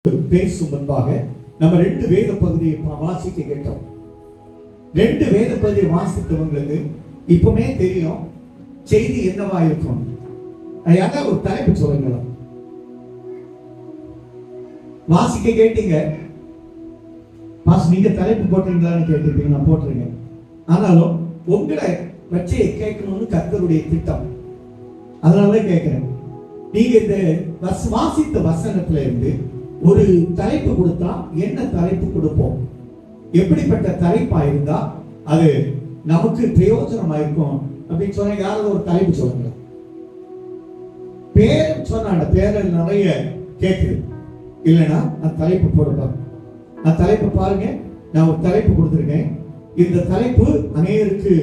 பேசும் முன்பாக நம்ம 2 வேத பகுதியை வாசிக்க கேட்டோம். 2 வேத பகுதியை வாசித்தவங்களுக்கு இப்பவுமே தெரியும் செய்தி என்னவா இருக்கும். அதாவது ஒரு தலைப்பு சொல்லுங்களா, வாசிக்க கேட்டீங்க. நீங்க தலைப்பு போட்டீங்களான்னு கேட்டிருப்பீங்க, நான் போட்டிருக்கேன். ஆனாலும் உங்களை வச்சு கேட்கணும்னு கர்த்தருடைய திட்டம். அதனாலதான் கேட்கிறேன். நீங்க இந்த வாசித்த வசனத்துல இருந்து ஒரு தலைப்பு கொடுத்தா என்ன தலைப்பு கொடுப்போம், எப்படிப்பட்ட தலைப்பா இருந்தா அது நமக்கு பிரயோஜனமா இருக்கும் அப்படின்னு சொன்ன யாராவது ஒரு தலைப்பு சொல்லுங்க. பேர் சொன்ன பேரில் நிறைய கேட்குது இல்லைன்னா அந்த தலைப்பு போடுப்பாங்க. அந்த தலைப்பு பாருங்க, நான் ஒரு தலைப்பு கொடுத்திருக்கேன். இந்த தலைப்பு அநேகருக்கு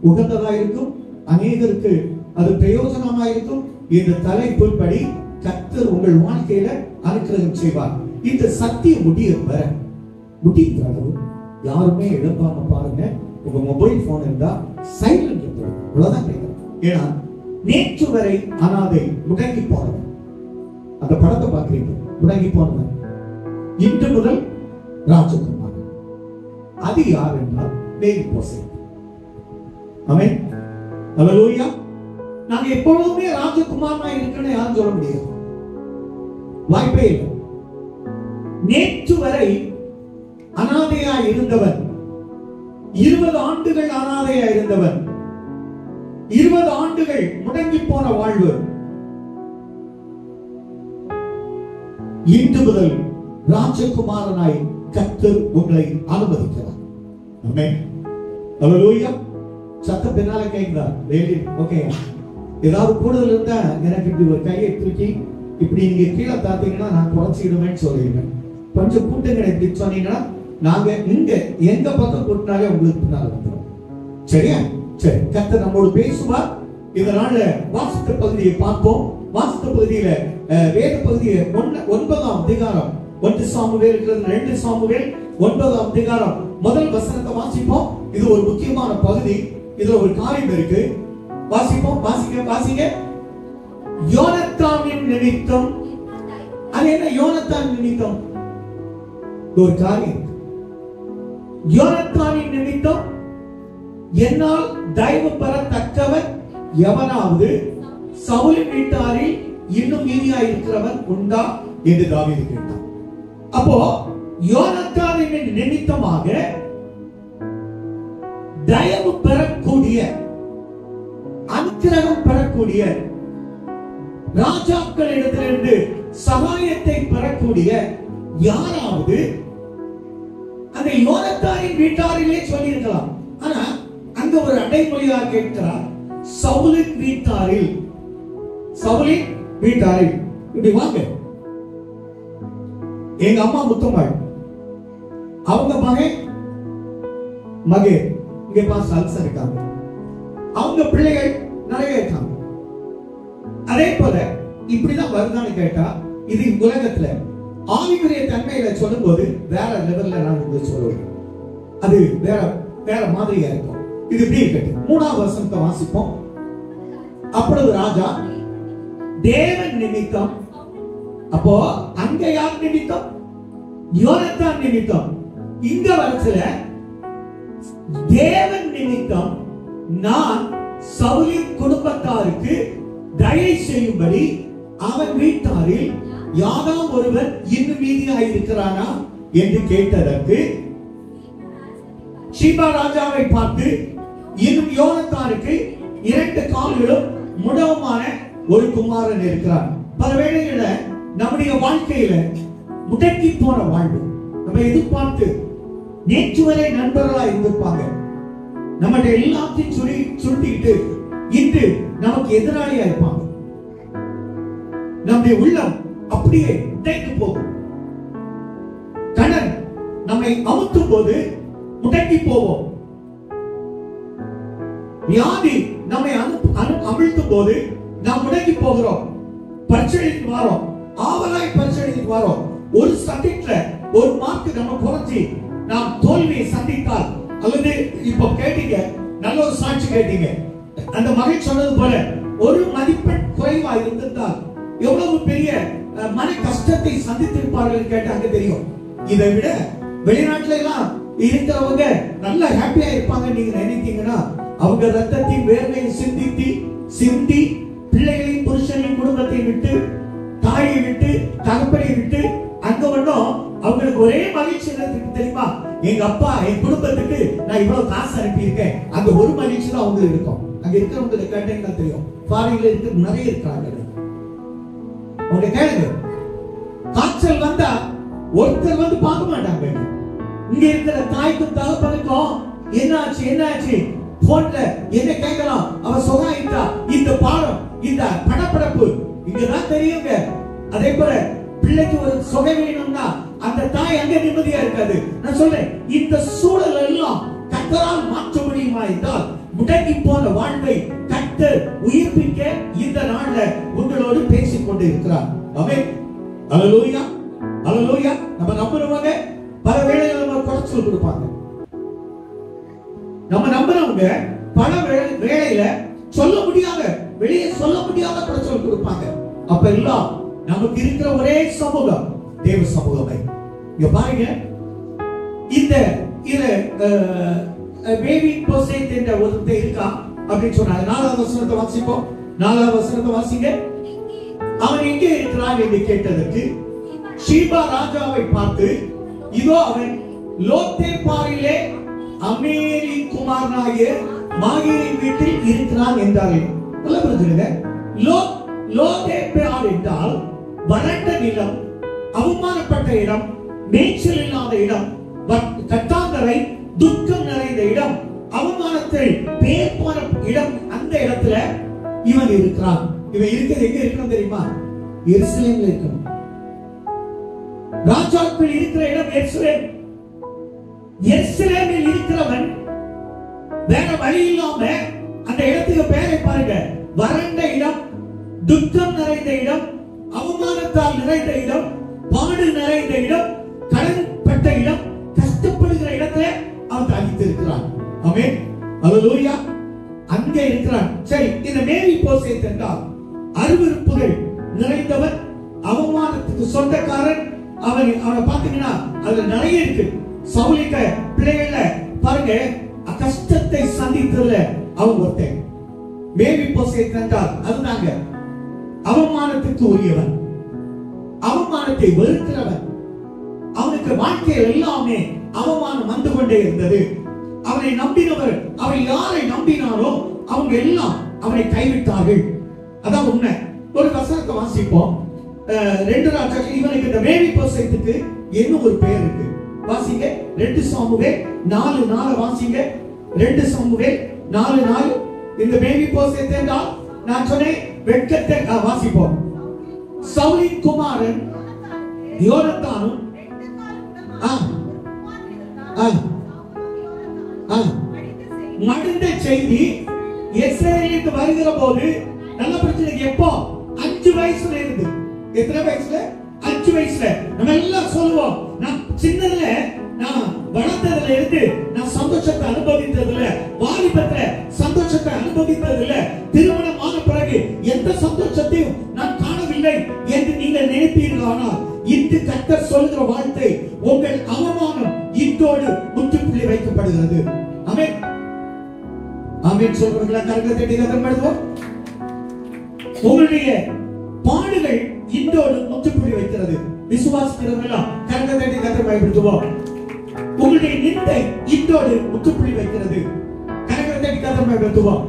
உகந்ததா இருக்கும், அநேகருக்கு அது பிரயோஜனமா இருக்கும். இந்த தலைப்பு படி கர்த்தர் உங்கள் வாழ்க்கையில அனுக்கிரகம் செய்வார். இந்த சத்தியம் முடிந்த அளவு யாருமே எழுப்பாம பாருங்க. உங்க மொபைல் போன் இருந்தா சைலண்ட் இவ்வளவுதான் கேட்கிறேன். ஏன்னா நேற்று வரை அனாதை முடங்கி போனவன், அந்த படத்தை பார்க்கிறீங்க, முடங்கி போனவன் இன்று முதல் ராஜகுமார். அது யார் என்றால் மேரி போசே. ஆமென், அல்லேலூயா. நாங்க எப்பொழுதுமே ராஜகுமாரனா இருக்கணும் யாரும் சொல்ல முடியாது, வாய்ப்பே இல்லை. நேற்று வரை அனாதையா இருந்தவன், 20 ஆண்டுகள் அனாதையா இருந்தவன், 20 ஆண்டுகள் முடங்கி போன வாழ்வு, இன்று முதல் ராஜகுமாரனாய் கர்த்தர் உங்களை அனுமதிக்கிறார். ஆமென், அல்லேலூயா. சத்தம் பின்னால கேக்குதா? ஓகே. ஏதாவது கூடுதல் இருந்தா எனக்கு இப்படி ஒரு கையை தூக்கி இப்படி நீங்க கீழே தாத்தீங்கன்னா நான் குறைச்சிடுவேன்னு சொல்லிடுவேன். கொஞ்சம் கூட்டங்களை இப்படி சொன்னீங்கன்னா நாங்க இங்க எங்க பக்கம் கூட்டினாலே உங்களுக்கு பின்னால் வந்துடும். சரியா? சரி, கர்த்தர் நம்மோடு பேசுவார். இதனால வாசித்த பகுதியை பார்ப்போம். வாசித்த பகுதியில வேத பகுதியை 9ஆம் அதிகாரம் 1 சாமுவேல் இருக்கிறது, 2 சாமுவேல் 9ஆம் அதிகாரம் முதல் வசனத்தை வாசிப்போம். இது ஒரு முக்கியமான பகுதி. இதுல ஒரு காரியம் இருக்கு. வாசிப்போம், வாசிங்க. யோனத்தானின் நிமித்தம். அது என்ன யோனத்தான் நிமித்தம்? ஒரு காரியம். யோனத்தானின் நிமித்தம் என்னால் தயவு பெறத்தக்கவன் எவனாவது சவுலின் வீட்டாரில் இன்னும் மீதியாய் இருக்கிறவன் உண்டா என்று தாவீது கேட்டான். அப்போ யோனத்தானின் நிமித்தமாக தயவு பெறக்கூடிய, அனுக்கிரகம் பெறக்கூடிய, ராஜாக்களிடத்திலிருந்து சகாயத்தை பெறக்கூடிய யாராவது அந்த யோனத்தானின் வீட்டாரிலே சொல்லியிருக்கலாம். ஆனா அங்க ஒரு அடைமொழியாக கேட்கிறார், சவுலின் வீட்டாரில். சவுலின் வீட்டாரில். இப்படி வாங்க. எங்க அம்மா முத்தம்மாள், அவங்க மகே இங்க பாஸ் அல்சர் இருக்காங்க, அவங்க பிள்ளைகள் நிறைய இருக்காங்க. அதே போல இப்படிதான் வருதான்னு கேட்டா இது உலகத்துல ஆவிக்குரிய தன்மையில சொல்லும் போது வேற லெவல்ல நான் சொல்லுவேன். அது வேற மாதிரியா இருக்கும். இது இப்படி இருக்கட்டும். 3ஆம் வசனத்தை வாசிப்போம். அப்பொழுது ராஜா தேவன் நிமித்தம். அப்போ அங்க யார் நிமித்தம்? யோனத்தான் நிமித்தம். இங்க வரத்துல தேவன் நிமித்தம் நான் சவுலின் குடும்பத்தாருக்கு தயை செய்யும்படி அவன் வீட்டாரில் யாராவது ஒருவர் இன்னும் மீதியாக இருக்கிறானா என்று கேட்டதற்கு சீபா ராஜாவை பார்த்து, இன்னும் யோனத்தானுக்கு 2 கால்களும் முடவுமான ஒரு குமாரன் இருக்கிறான். பல வேளைகளில் நம்முடைய வாழ்க்கையில முடங்கி போன வாழ்வு, நம்ம எதிர்பார்த்து நேற்று வரை நண்பர்களா இருந்திருப்பாங்க, நம்மகிட்ட எல்லாத்தையும் சுருட்டிக்கிட்டு இன்று நமக்கு எதிராளியா இருப்பாங்க. நம்முடைய உள்ளம் அப்படியே உடைந்து போகும். கடன் நம்மை அமுத்தும் போது முடங்கி போவோம். வியாதி நம்மை அமிழ்த்தும் போது நாம் முடங்கி போகிறோம். பரீட்சைக்கு வரோம், ஆவலாய் பரீட்சைக்கு வரோம். ஒரு சப்ஜெக்ட்ல ஒரு மார்க் நம்ம குறைச்சி நாம் தோல்வியை சந்தித்தால், அல்லது இப்ப கேட்டீங்க, நல்ல ஒரு சாட்சி கேட்டீங்க, அந்த மகன் சொன்னது போல ஒரு மதிப்பெண் குறைவா இருந்திருந்தால் எவ்வளவு பெரிய மன கஷ்டத்தை சந்தித்திருப்பார்கள் கேட்டாங்க தெரியும். இதை விட வெளிநாட்டுல எல்லாம் இருக்கிறவங்க நல்லா ஹாப்பியா இருப்பாங்க நீங்க நினைத்தீங்கன்னா, அவங்க ரத்தத்தின் வேர்வையை சிந்தி பிள்ளைகளையும் புருஷனையும் குடும்பத்தை விட்டு தாயை விட்டு தகப்பனை விட்டு அங்க ஒன்றும் அவங்களுக்கு ஒரே மகிழ்ச்சி தெரியுமா? எங்க அப்பா என் குடும்பத்துக்கு நான் இவ்வளவு காசு அனுப்பி இருக்கேன். அந்த ஒரு மகிழ்ச்சி தான் அவங்களுக்கு இருக்கும். அங்க இருக்கிறவங்களுக்கு கேட்டீங்கன்னா தெரியும். ஃபாரின்ல இருக்கு நிறைய இருக்காங்க. அவங்க கேளுங்க, காய்ச்சல் வந்தா ஒருத்தர் வந்து பார்க்க மாட்டாங்க. இங்க இருக்கிற தாய்க்கும் தகப்பனுக்கும் என்னாச்சு போன்ல என்ன கேட்கலாம், அவ சுகாயிட்டா, இந்த பாடம் இந்த படப்படப்பு இங்கதான் தெரியுங்க. அதே போல பிள்ளைக்கு ஒரு சுகை வேணும்னா அந்த தாய் அங்க நிம்மதியா இருக்காது. நான் சொல்றேன், இந்த சூழல் எல்லாம் கர்த்தரால் மாற்ற முடியுமா என்றால், முடங்கி போன வாழ்வை கர்த்தர் உயிர்ப்பிக்க இந்த நாள்ல உங்களோடு பேசிக் கொண்டு இருக்கிறார். ஆமென். அல்லேலூயா, அல்லேலூயா. நம்ம நம்புறவங்க பல வேளைகள் நம்ம குறைச்சல் கொடுப்பாங்க. நம்ம நம்புறவங்க பல வேளையில சொல்ல முடியாத வெளியே சொல்ல முடியாத குறைச்சல் கொடுப்பாங்க. அப்ப எல்லாம் நமக்கு இருக்கிற ஒரே சமூகம் தேவ சமூகமே. இங்க பாருங்க, இந்த பேபி போசேத் என்ற ஒருத்தர் இருக்கா அப்படின்னு சொன்னாங்க. 4வது வசனத்தை வாசிப்போம். 4வது வசனத்தை வாசிங்க. அவன் எங்கே இருக்கிறான் என்று கேட்டதற்கு ஷீபா ராஜாவை பார்த்து, இதோ அவன் லோத்தேபாரிலே அமேரி குமாரனாகிய மாகீரின் வீட்டில் இருக்கிறான் என்றார்கள். நல்ல புரிஞ்சுங்க. லோத்தேபார் என்றால் வறண்ட நிலம், அவமானப்பட்ட இடம், மேய்ச்சல் இல்லாத இடம், கட்டாந்தரை, துக்கம் நிறைந்த இடம், அவமானத்தில் பேர் போன இடம். அந்த இடத்துல இவன் இருக்கிறான். இவன் இருக்கிறது எங்க இருக்கணும் தெரியுமா? எருசலேம்ல இருக்கணும். ராஜாக்கள் இருக்கிற இடம் எருசலேம். எருசலேமில் இருக்கிறவன் வேற வழி இல்லாம அந்த இடத்துக்கு பேரை பாருங்க, வறண்ட இடம், துக்கம் நிறைந்த இடம், அவமானத்தால் நிறைந்த இடம், பாடு நிறைந்த இடம், கடன்பட்ட இடம், கஷ்டப்படுகிற இடத்துல அவன் தனித்து இருக்கிறான். ஆமென். அல்லேலூயா. அங்கே இருக்கிறான். சரி, இந்த மேரி போசேத் என்றால் அருவருப்புகள் நிறைந்தவன், அவமானத்துக்கு சொந்தக்காரன். அவனை பாத்தீங்கன்னா அதுல நிறைய இருக்கு. சவுலிக்க பிள்ளைகள பாருங்க, கஷ்டத்தை சந்தித்ததுல அவன் ஒருத்தன். மேரி போசேத் என்றால் அதுதாங்க அவமானத்துக்கு உரியவன், அவமானத்தை வெறுக்கிறவன். அவனுக்கு வாழ்க்கையில் எல்லாமே அவமானம் வந்து கொண்டே இருந்தது. அவனை நம்பினவர், அவன் யாரை நம்பினாரோ அவங்க எல்லாம் அவனை கைவிட்டார்கள். அதான் உண்மை. ஒரு வசனத்தை வாசிப்போம். 2 ராஜாக்கள். இவனுக்கு இந்த மேரி போசேத்துக்கு என்ன ஒரு பெயர் இருக்கு வாசிங்க. 2 சாமுவேல் 4:4 வாசிங்க. 2 சாமுவேல் 4:4. இந்த மேரி போசேத் என்றால் நான் சொன்னேன் வெட்கத்தை வாசிப்போம். சவுலின் குமாரன் யோனத்தானும் மடிந்த செய்தி இஸ்ரவேலுக்கு வருகிற போது நல்ல பிரச்சனை. எப்போ? 5 வயசுல இருந்து. எத்தனை வயசுல? 5 வயசுல. நம்ம எல்லாம் சொல்லுவோம், நான் சின்னதுல நான் வளர்ந்ததுல இருந்து நான் சந்தோஷத்தை அனுபவித்ததுல, வாலிபத்துல சந்தோஷத்தை அனுபவித்ததுல, திருமணம் ஆன பிறகு எந்த சந்தோஷத்தையும் நான் காணவில்லை என்று நீங்கள் நினைப்பீர்கள். ஆனால் இன்று கர்த்தர் சொல்கிற வார்த்தை, உங்கள் அவமானம் இன்றோடு முற்றுப்புள்ளி வைக்கப்படுகிறது. ஆமென். ஆமென் சொல்றவங்களா கரங்களை தட்டி கதம்படுவோம். உங்களுடைய பாடுகள் இன்றோடு முற்றுப்புள்ளி வைக்கிறது. விசுவாசிக்கிறவங்களா கரங்களை தட்டி கதம் பயன்படுத்துவோம். உங்களுடைய நிந்தை இன்றோடு முற்றுப்புள்ளி வைக்கிறது. கரங்களை தட்டி கதம் பயன்படுத்துவோம்.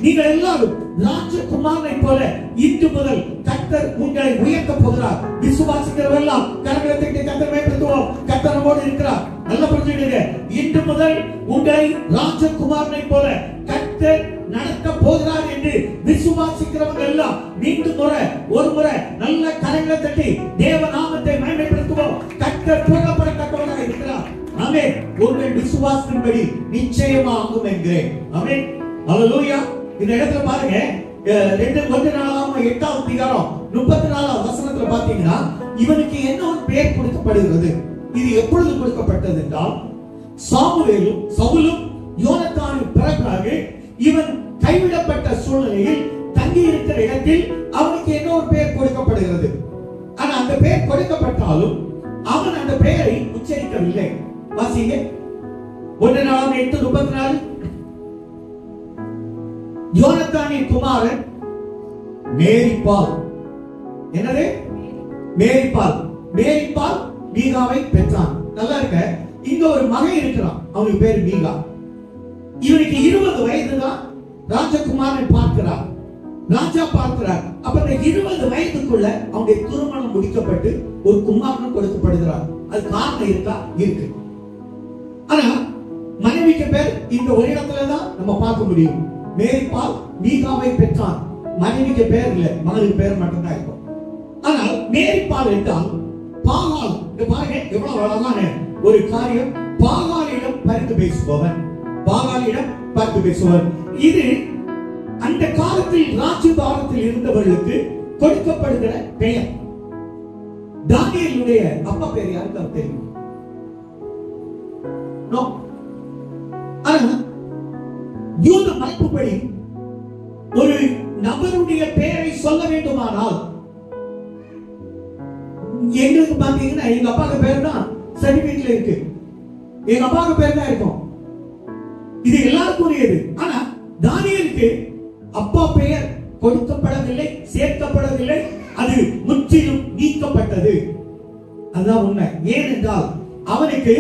நீங்கள் எல்லாரும் ராஜகுமாரனை போல இன்று முதல் கர்த்தர் உங்களை உயர்த்த போகிறார். விசுவாசிக்கிறவர்களெல்லாம் கரங்களை தட்டி கர்த்தரை பயன்படுத்துவோம். கர்த்தர் நம்மோடு இருக்கிறார். நல்லா புரிஞ்சுக்கங்க. இன்று முதல் உங்களை ராஜகுமாரனை போல கர்த்தர் நடத்த போகிறார் என்று விசுவாசிக்கிறவங்க எல்லாம் மீண்டும் ஒரு முறை நல்ல கரங்களை தட்டி தேவ நாமத்தை மகிமைப்படுத்துவோம். கர்த்தர் பூரணப்படத்தக்கவராக இருக்கிறார். ஆமென். உங்கள் விசுவாசத்தின்படி நிச்சயமா ஆகும் என்கிறேன். ஆமென். அல்லேலூயா. இந்த இடத்துல பாருங்க, 2 அதிகாரம் 34 வசனத்துல பாத்தீங்கன்னா இவனுக்கு என்ன ஒரு பெயர் கொடுக்கப்படுகிறது. இது எப்பொழுது கொடுக்கப்பட்டது என்றால், சவுலும் யோனத்தானும் பிறகாக இவன் கைவிடப்பட்ட சூழ்நிலையில் தங்கி இருக்கிற இடத்தில் அவனுக்கு என்ன ஒரு பெயர் கொடுக்கப்படுகிறது. அந்த பெயர் கொடுக்கப்பட்டாலும் அவன் அந்த பெயரை உச்சரிக்கவில்லை. வாசிங்க 1:8-34. யோனத்தானின் குமாரன் மேரிபால். என்னது? மேரிபால். மேரிபால் மீகாவை பெற்றான். நல்லா இருக்க. இங்க ஒரு மகன் இருக்கிறான், அவனுக்கு பேர் மீகா. இவனுக்கு 20 வயது தான். ராஜகுமாரன் பார்க்கிறார், ராஜா பார்க்கிறார். அப்ப இந்த 20 வயதுக்குள்ள அவனுடைய திருமணம் முடிக்கப்பட்டு ஒரு குமாரன் கொடுக்கப்படுகிறார். அது காரணம் இருக்கா? இருக்கு. ஆனா மனைவிக்கு பேர் இந்த ஒரு இடத்துல தான் நம்ம பார்க்க முடியும். மேரிபால் மீகாவை பெற்றான். மனைவிக்கு பேர் இல்ல, மகனுக்கு பேர் மட்டும்தான் இருக்கும். ஆனால் மேரிபால் என்றால் பாகால். இந்த பாருங்க எவ்வளவு அழகான ஒரு காரியம். பாகாலிடம் பரிந்து பேசுபவன், பாகாலிடம் பரிந்து பேசுபவன். இது அந்த காலத்தில் ராஜ்யபாரத்தில் இருந்தவர்களுக்கு கொடுக்கப்படுகிற பெயர். தானியேலுடைய அப்பா பேர் யாருக்கு தெரியும்? யூத மரபுப்படி ஒரு நபருடைய பெயரை சொல்ல வேண்டுமானால் எங்களுக்கு பாத்தீங்கன்னா எங்க அப்பாவுக்கு பேர் தான் சர்டிபிகேட்ல இருக்கு, எங்க அப்பாவுக்கு பேர் தான் இருக்கும். இது எல்லாருக்கும் உரியது. ஆனா தானியேலுக்கு அப்பா பெயர் கொடுக்கப்படவில்லை, சேர்க்கப்படவில்லை. அது முற்றிலும் நீக்கப்பட்டது. அதுதான் உண்மை. ஏனென்றால் அவனுக்கு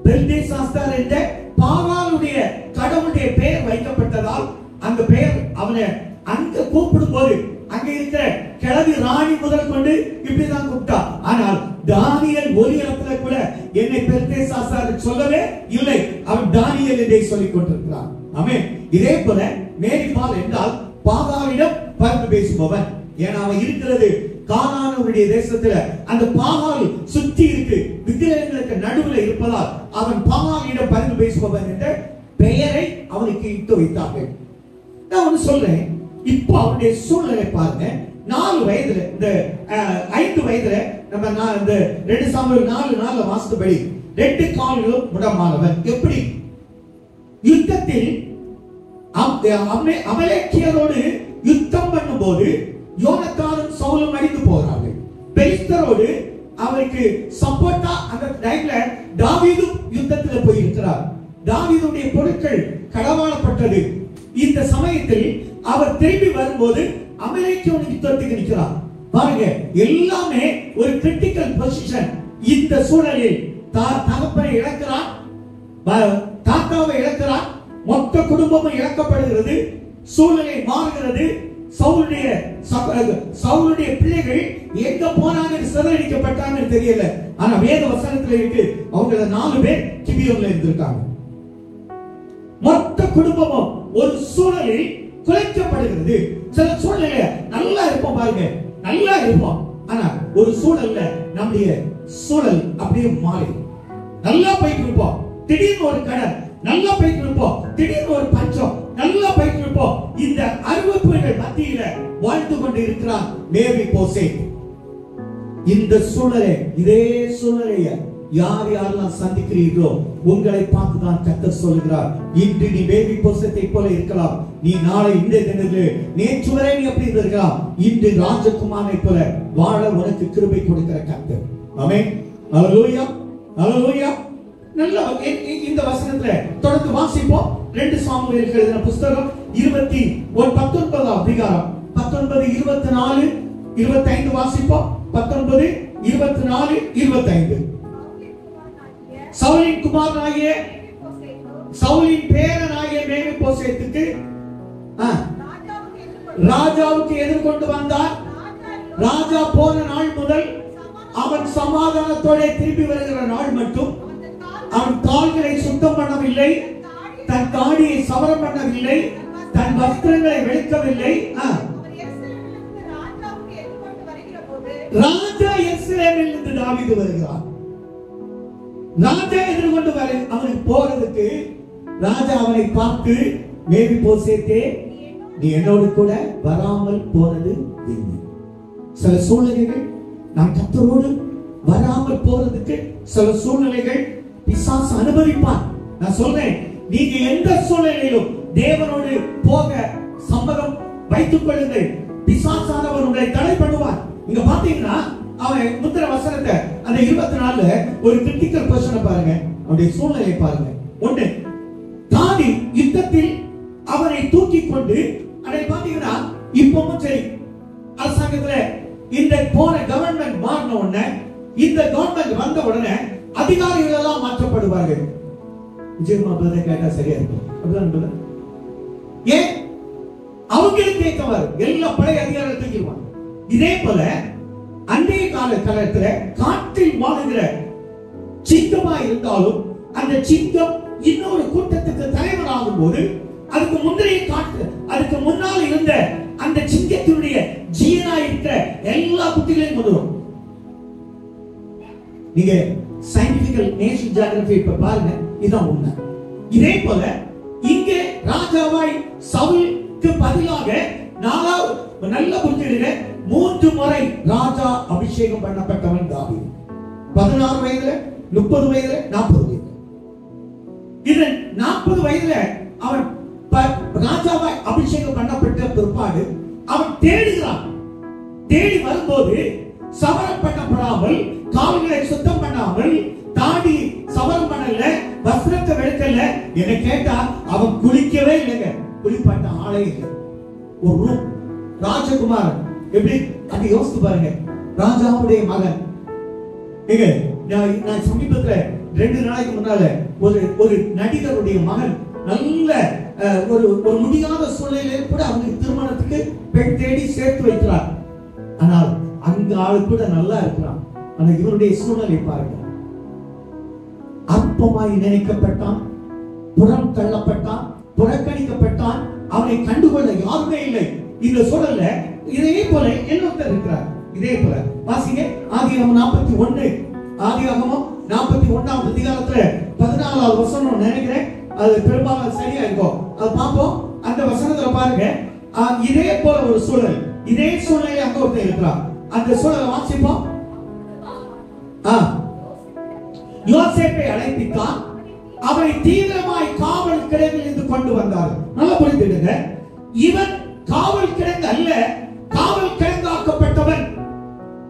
பெல்தேசாஸ்தார் என்ற பாகாலுடைய கடவுளுடைய பெயர் வைக்கப்பட்டதால் அந்த பெயர் அவனை அங்க கூப்பிடும் போது அங்க இருக்கிற கிழவி ராணி முதல் கொண்டு இப்படிதான் கூப்பிட்டா. ஆனால் தானியேல் ஒரு இடத்துல கூட என்னை பெல்தேசாஸ்தார் சொல்லவே இல்லை, அவன் தானியேல் என்றே சொல்லிக் கொண்டிருக்கிறான். ஆமென். இதே போல மேரிபால் என்றால் பாகாலிடம் பரிந்து பேசுபவன். ஏன்னா அவன் இருக்கிறது கானானுடைய தேசத்துல. அந்த பாகால் சுற்றி இருக்கு, விக்கிரகங்களுக்கு நடுவில் இருப்பதால் அவன் பாகாலிடம் பரிந்து பேசுபவன் என்ற பெயரை அவனுக்கு இட்டு வைத்தார்கள். நான் ஒன்னு சொல்றேன், இப்போ அவனுடைய சூழ்நிலை பாருங்க. 4 வயதுல, இந்த 5 வயதுல நம்ம இந்த 2 சாமுவேல் 4:4 வாசித்தபடி 2 கால்களும் முடமானவன். எப்படி? யுத்தத்தில் அமலேக்கியரோடு யுத்தம் பண்ணும் போது யோனத்தானும் சவுலும் அடித்து போகிறார்கள். பெலிஸ்தரோடு அவருக்கு சப்போர்ட்டா அந்த டைம்ல தாவீது யுத்தத்தில் போய் இருக்கிறார். தாவீதுடைய பொருட்கள் களவாடப்பட்டது. இந்த சமயத்தில் அவர் திரும்பி வரும்போது அமலேக்கியன் யுத்தத்துக்கு நிற்கிறார். பாருங்க, எல்லாமே ஒரு கிரிட்டிக்கல் பொசிஷன். இந்த சூழலில் தகப்பனை இழக்கிறார், தாத்தாவை இழக்கிறார், மொத்த குடும்பமும் இழக்கப்படுகிறது. சூழ்நிலை மாறுகிறது. சவுலுடைய பிள்ளைகள் எங்க போனாங்க, சிதறடிக்கப்பட்டாங்க தெரியல. ஆனா வேத வசனத்துல இருக்கு, அவங்க 4 பேர் கிபியோன்ல இருந்திருக்காங்க. மொத்த குடும்பமும் ஒரு சூழலில் குலைக்கப்படுகிறது. சில சூழ்நிலை நல்லா இருப்போம், பாருங்க நல்லா இருப்போம். ஆனா ஒரு சூழல்ல நம்முடைய சூழல் அப்படியே மாறி நல்லா போயிட்டு இருப்போம், திடீர்னு ஒரு கடன், நல்லா போயிட்டு இருப்போம், திடீர்னு ஒரு பஞ்சம், நல்லா போயிட்டு இருப்போம். இந்த அறிவிப்புகள் மத்தியில வாழ்ந்து கொண்டு இருக்கிறான் மேவிபோசேத். இந்த சூழலை, இதே சூழலைய யார் யாரெல்லாம் சந்திக்கிறீர்களோ உங்களை பார்த்துதான் கர்த்தர் சொல்கிறார், இன்று நீ மேவிபோசேத்தை போல இருக்கலாம், நீ நாளை இந்த தினத்தில் நேற்று வரை நீ அப்படி இருக்கலாம், இன்று ராஜகுமாரனை போல வாழ உனக்கு கிருபை கொடுக்கிற கர்த்தர். ஆமென். அல்லேலூயா, அல்லேலூயா. நல்ல இந்த வசனத்துல தொடர்ந்து வாசிப்போம். 2 சாமுவேல் எழுதின புத்தகம் 19 அதிகாரம் 19, 24, 25 வாசிப்போம். 19, 24, 25. சவுலின் குமாரனாகிய சவுலின் பேரனாகிய மேவிபோசேத்துக்கு ராஜாவுக்கு எதிர்கொண்டு வந்தார். ராஜா போன நாள் முதல் அவன் சமாதானத்தோட திரும்பி வருகிற நாள் மட்டும் அவன் கால்களை சுத்தம் பண்ணவில்லை, தன் தாடியை சவரம் பண்ணவில்லை, தன் வஸ்திரங்களை வெளுக்கவில்லை. ராஜா எருசலேமில் இருந்து தாவீது வருகிறார். ராஜா எதிர்கொண்டு வர அவனுக்கு போறதுக்கு ராஜா அவனை பார்த்து, மேவிபோசேத்தே நீ என்னோடு கூட வராமல் போனது என்ன? சில சூழ்நிலைகள் நாம் கர்த்தரோடு வராமல் போறதுக்கு சில சூழ்நிலைகள் பிசாசு அனுபவிப்பான். நான் சொல்றேன், நீங்க எந்த சூழ்நிலையிலும் தேவனோடு போக சம்மதம் வைத்துக் கொள்ளுங்கள். பிசாசானவர் உங்களை தடை பண்ணுவார். இங்க பாத்தீங்கன்னா அவன் முத்திர வசனத்தை அந்த 24ல ஒரு கிரிட்டிக்கல் பொசிஷனை பாருங்க, அவருடைய சூழ்நிலை பாருங்க. ஒண்ணு, தாடி யுத்தத்தில் அவனை தூக்கி கொண்டு அதை பாத்தீங்கன்னா இப்பவும் சரி அரசாங்கத்துல இந்த போன கவர்மெண்ட் மாறின உடனே, இந்த கவர்மெண்ட் வந்த உடனே அதிகாரிகள் எல்லாம் மாற்றப்படுவார்கள். விஜயகுமார் பிரதர் கேட்டா சரியா இருக்கும் அப்படிதான். ஏன் அவங்களுக்கு கேட்கவாரு எல்லா பழைய அதிகாரிகள் தூக்கிடுவாங்க. இதே போல அன்றைய காலத்துல காற்றில் வாழுகிற சிங்கமா இருந்தாலும் அந்த சிங்கம் இன்னொரு கூட்டத்துக்கு தலைவராகும் போது அதுக்கு முந்தைய காற்று, அதுக்கு முன்னால் இருந்த அந்த சிங்கத்தினுடைய ஜீவனா இருக்கிற எல்லா குட்டிகளையும் கொண்டு வரும். நீங்க சயின்டிபிக்கல் நேஷனல் ஜியோகிராபி இப்ப பாருங்க, இதான் உண்மை. இதே போல இங்கே ராஜாவாய் சவுலுக்கு பதிலாக நல்ல புரிஞ்சுடுங்க, 3 முறை ராஜா அபிஷேகம் பண்ணப்பட்டவன் தாவீது. 16 வயதுல, 30 வயதுல, 40 வயதுல. இது 40 வயதுல அவன் ராஜாவாய் அபிஷேகம் பண்ணப்பட்ட பிற்பாடு அவன் தேடுகிறான். தேடி வரும்போது சவரம் பண்ணப்படாமல், கால்களை சுத்தம் பண்ணாமல், தாடி சவரம் பண்ணல, வஸ்திரத்தை வெளுக்கல. என்ன கேட்டா அவன் குளிக்கவே இல்லைங்க, குளிப்பாட்ட ஆளே இல்லை. ஒரு ராஜகுமாரன் எப்படி அது யோசித்து பாருங்க. ராஜாவுடைய மகன். நான் சமீபத்துல 2 நாளைக்கு முன்னால ஒரு நடிகருடைய மகன் நல்ல ஒரு முடியாத சூழ்நிலையில கூட அவங்களுக்கு திருமணத்துக்கு பெண் தேடி சேர்த்து வைக்கிறார். ஆனால் அங்க ஆளு கூட நல்லா இருக்கிறான். ஆனா இவருடைய சூழ்நிலை பாருங்க. அற்பமாய் நினைக்கப்பட்டான், புறம் தள்ளப்பட்டான், புறக்கணிக்கப்பட்டான், அவனை கண்டுகொள்ள யாருமே இல்லை. இந்த சூழல்ல இதே போல இன்னொருத்தர் இருக்கிறார். இதே போல வாசிங்க ஆதியாகமம் 41, ஆதியாகமம் 41ஆம் அதிகாரத்துல 14ஆவது வசனம் நினைக்கிறேன். அது பெரும்பாலும் சரியா இருக்கும். அது பார்ப்போம். அந்த வசனத்துல பாருங்க, இதே போல ஒரு சூழல், இதே சூழ்நிலை அங்க ஒருத்தர் இருக்கிறார். அந்த சூழலை வாசிப்போம். யோசேப்பை அழைப்பித்தான், அவரை தீவிரமாய் காவல் கிடங்கில் இருந்து கொண்டு வந்தார். நல்லா புரிந்துடுங்க, இவன் காவல் கிடங்கு அல்ல, காவல் கிடங்காக்கப்பட்டவன்,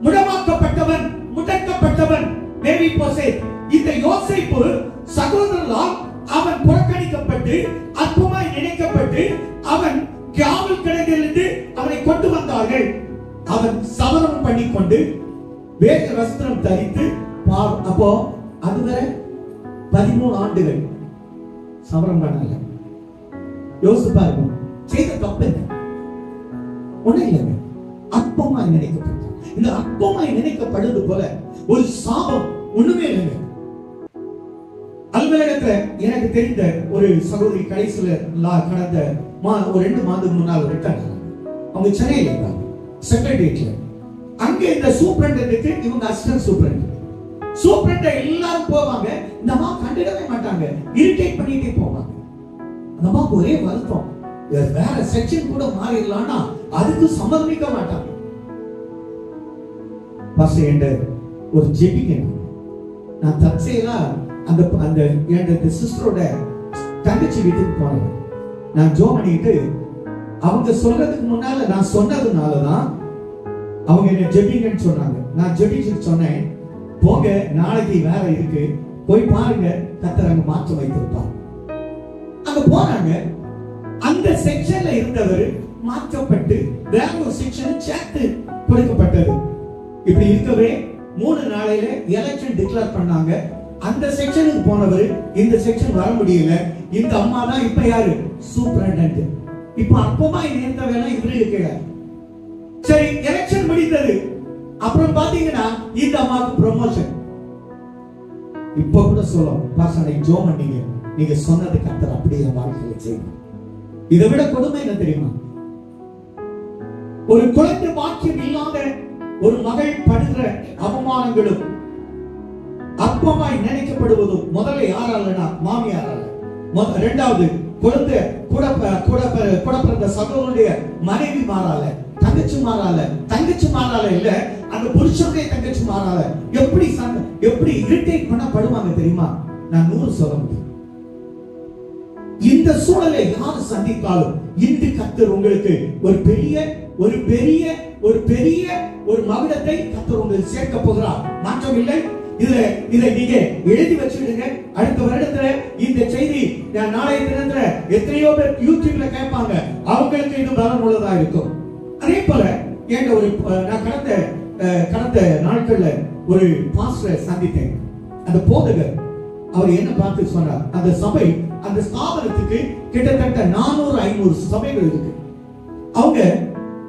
முடமாக்கப்பட்டவன், முடக்கப்பட்டவன். இந்த யோசேப்பு சகோதரரால் அவன் புறக்கணிக்கப்பட்டு அற்பமாய் நினைக்கப்பட்டு அவன் காவல் கிடங்கிலிருந்து அவனை கொண்டு வந்தார்கள். அவன் சவரம் பண்ணிக்கொண்டு வேத வஸ்திரம் தரித்து, அப்போ அதுவரை 13 ஆண்டுகள் சவரம் பண்ணல. யோசிச்சு பாருங்க, செய்த தப்பு என்ன? ஒண்ணு இல்லைங்க, அற்பமாய் நினைக்கப்பட்டான். இந்த அற்பமாய் நினைக்கப்படுவது போல ஒரு சாபம் ஒண்ணுமே இல்லைங்க. அலுவலகத்துல எனக்கு தெரிந்த ஒரு சகோதரி கடைசியில கடந்த ஒரு 2 மாதத்துக்கு முன்னால் ரிட்டர்ன். அவங்க சென்னையில இருந்தாங்க, செக்ரட்டரியேட்ல. அங்க இந்த சூப்பரண்டுக்கு இவங்க அசிஸ்டன்ட் சூப்பரண்ட். சூப்பரண்ட் எல்லாரும் போவாங்க, இந்த அம்மா கண்டுடவே மாட்டாங்க, இரிட்டேட் பண்ணிட்டே போவாங்க. அந்த அம்மாவுக்கு ஒரே வருத்தம், வேற செக்ஷன் கூட மாறிடலாம்னா அதுக்கு சம்மதிக்க மாட்டாங்க. ஒரு ஜெபிங்க, நான் தற்செயலா அந்த என் சிஸ்டரோட தங்கச்சி வீட்டுக்கு போனேன். நான் ஜோ பண்ணிட்டு அவங்க சொல்றதுக்கு முன்னால நான் சொன்னதுனாலதான் அவங்க என்ன ஜெபிங்கன்னு சொன்னாங்க. நான் ஜெபிச்சுட்டு சொன்னேன், போங்க நாளைக்கு வேற இருக்கு, போய் பாருங்க, கர்த்தர் அங்க மாற்றம் வைத்திருப்பார். அங்க போனாங்க. அந்த செக்ஷன்ல இருந்தவர் மாற்றப்பட்டு வேற ஒரு செக்ஷன் சேர்த்து கொடுக்கப்பட்டது. இப்படி இருக்கவே 3 நாளையில எலெக்ஷன் டிக்ளேர் பண்ணாங்க. அந்த செக்ஷனுக்கு போனவர் இந்த செக்ஷன் வர முடியல. இந்த அம்மா தான் இப்ப யாரு? சூப்பரண்டன்ட். இப்ப அப்பமா இந்த வேலை இவரு இருக்கிறார். சரி, எலெக்ஷன் முடிந்தது. அப்புறம் பாத்தீங்கன்னா இந்த அம்மாவுக்கு ப்ரமோஷன். இப்ப கூட சொல்லும், பாசனை ஜோ பண்ணீங்க, நீங்க சொன்னது கர்த்தர் அப்படியே வாழ்க்கையில செய்யணும். இதை விட கொடுமை என்ன தெரியுமா? ஒரு குழந்தை பாக்கியம் இல்லாத ஒரு மகள் படுகிற அவமானங்களும் அற்பமாய் நினைக்கப்படுவதும் முதல்ல யாராலனா மாமியாரால, இரண்டாவது குழந்தை கூட பிறந்த சகோதரனுடைய மனைவி மாறால, தங்கச்சி மாறால இல்ல, அந்த புருஷனுடைய தங்கச்சி மாறால எப்படி இரிட்டேட் பண்ணப்படுவாங்க தெரியுமா? நான் 100 சொல்ல முடியும். இந்த சூழலை யார் சந்தித்தாலும் இன்று கர்த்தர் உங்களுக்கு ஒரு பெரிய ஒரு பெரிய ஒரு மகுடத்தை கர்த்தர் உங்களுக்கு சேர்க்க போகிறார். மாற்றம் இல்லை. இதை நீங்க எழுதி வச்சுடுங்க. அடுத்த வருடத்துல இந்த செய்தி நாளைய தினத்துல எத்தனையோ பேர் யூடியூப்ல கேட்பாங்க. அவங்களுக்கு இது பலன் உள்ளதா இருக்கும். அதே போல எங்க ஒரு நான் கடந்த நாட்கள்ல ஒரு பாஸ்டரை சந்தித்தேன். அந்த போதகர் அவர் என்ன பார்த்து சொன்னார், அந்த சபை அந்த ஸ்தாபனத்துக்கு கிட்டத்தட்ட 400-500 சபைகள் இருக்கு. அவங்க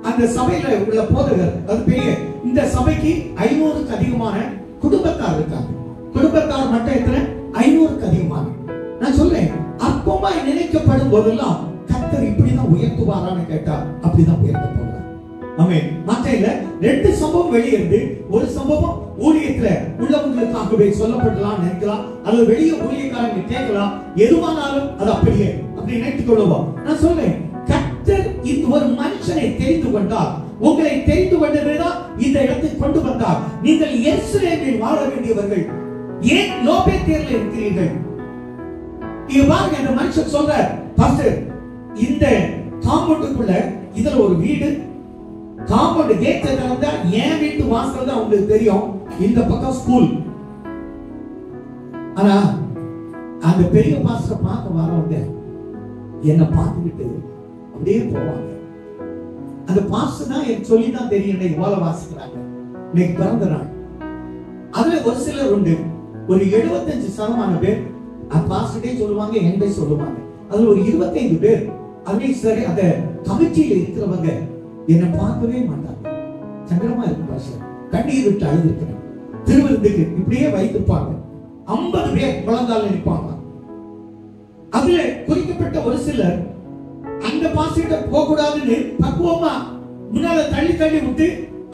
அந்த சபையில உள்ள போதகர் அது பெரிய இந்த சபைக்கு 500க்கு அதிகமான குடும்பத்தார் இருக்காங்க. குடும்பத்தார் மட்டும் எத்தனை? 500க்கு அதிகமான. நான் சொல்றேன், அற்பமாய் நினைக்கப்படும் போதெல்லாம் கர்த்தர் இப்படிதான் உயர்த்துவாரான்னு கேட்டா அப்படிதான் உயர்த்த போகிறார். ஆமென். மத்தையில 2 சம்பவம் வெளியிருந்து ஒரு சம்பவம் ஊழியத்துல உள்ளவங்களுக்காகவே சொல்லப்படலாம் நினைக்கலாம், அல்லது வெளியே ஊழியக்காரங்க கேட்கலாம். எதுவானாலும் அது அப்படியே அப்படி நினைத்துக் கொள்வோம். நான் சொல்றேன், கர்த்தர் இந்த ஒரு மனுஷனை தெரிந்து கொண்டார். உங்களை தெரிந்து கொண்டதுதான் இந்த இடத்துக்கு கொண்டு வந்தார். நீங்கள் எருசலேமில் வாழ வேண்டியவர்கள், ஏன் லோபேத்தேர்ல இருக்கிறீர்கள்? இங்க பாருங்க, அந்த மனுஷன் சொல்றார், பாஸ்டர் இந்த காம்பவுண்டுக்குள்ள இதுல ஒரு வீடு, காம்பவுண்ட் கேட் திறந்தா என் வீட்டு வாசல் தான் உங்களுக்கு தெரியும், இந்த பக்கம் ஸ்கூல். ஆனா அந்த பெரிய பாஸ்டர் பார்க்க வரவங்க என்ன பார்த்துக்கிட்டு அப்படியே போவாங்க. அந்த பாஸ்டர் தான் எனக்கு சொல்லி தான் தெரியும் இன்னைக்கு ஓலை வாசிக்கிறாங்க, இன்னைக்கு பிறந்த நாள். அதுல ஒரு சிலர் உண்டு, ஒரு 75% பேர் அந்த பாஸ்டரே சொல்லுவாங்க, என்கிட்ட சொல்லுவாங்க. அதுல ஒரு 25 பேர் அதுலயும் சரி அந்த கமிட்டியில இருக்கிறவங்க என்ன பார்க்கவே மாட்டாங்க. சங்கடமா இருக்கு பாஸ்டர், கண்ணீர் விட்டு அழுதுருக்கிறேன். திருவிருந்துக்கு இப்படியே வைத்திருப்பாங்க. 50 பேர் குழந்தால நிற்பாங்க. அதுல குறிக்கப்பட்ட ஒரு சிலர் அந்த பாஸ்டர்கிட்ட போக கூடாதுன்னு பக்குவமா முன்னால தள்ளி தள்ளி விட்டு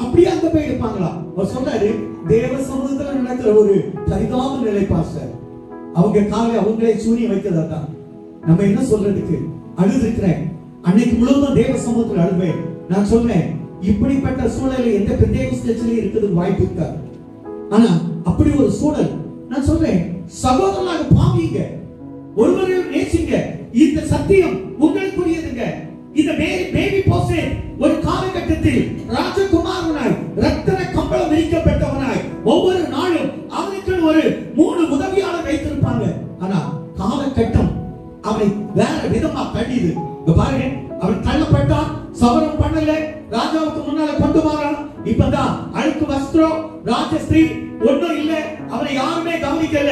அப்படியே அங்க போய் இருப்பாங்களா. அவர் சொல்றாரு, தேவ சமூகத்துல நடக்கிற ஒரு பரிதாப நிலை பாஸ்டர். அவங்க காலை அவங்களே சூரிய வைக்கிறதா தான். நம்ம என்ன சொல்றதுக்கு அழுது இருக்கிறேன். அன்னைக்கு முழுவதும் தேவ சமூகத்துல அழுவேன். நான் சொல்றேன், இப்படிப்பட்ட சூழலை எந்த பெந்தேகோஸ்தேலயும் இருக்குது வாய்ப்பு இருக்காது. ஆனா அப்படி ஒரு சூழல், நான் சொல்றேன், சகோதரனாக பாவீங்க, ஒருவரையும் நேசிங்க. இந்த சத்தியம் உங்களுக்குரியதுங்க. இந்த பேபி போசே ஒரு காலகட்டத்தில் ராஜகுமாரனாய் ரத்தன கம்பளம் விரிக்கப்பட்டவனாய் ஒவ்வொரு நாளும் அவனுக்கு ஒரு 3 உதவியாளர் வைத்திருப்பாங்க. ஆனா காலகட்டம் அவனை வேற விதமா தள்ளிது. பாருங்க, அவன் தள்ளப்பட்டான், சவரம் பண்ணல, ராஜாவுக்கு முன்னால கொண்டு வரான். இப்பதான் அழுக்கு வஸ்திரம், ராஜஸ்திரீ ஒன்றும் இல்ல, அவனை யாருமே கவனிக்கல.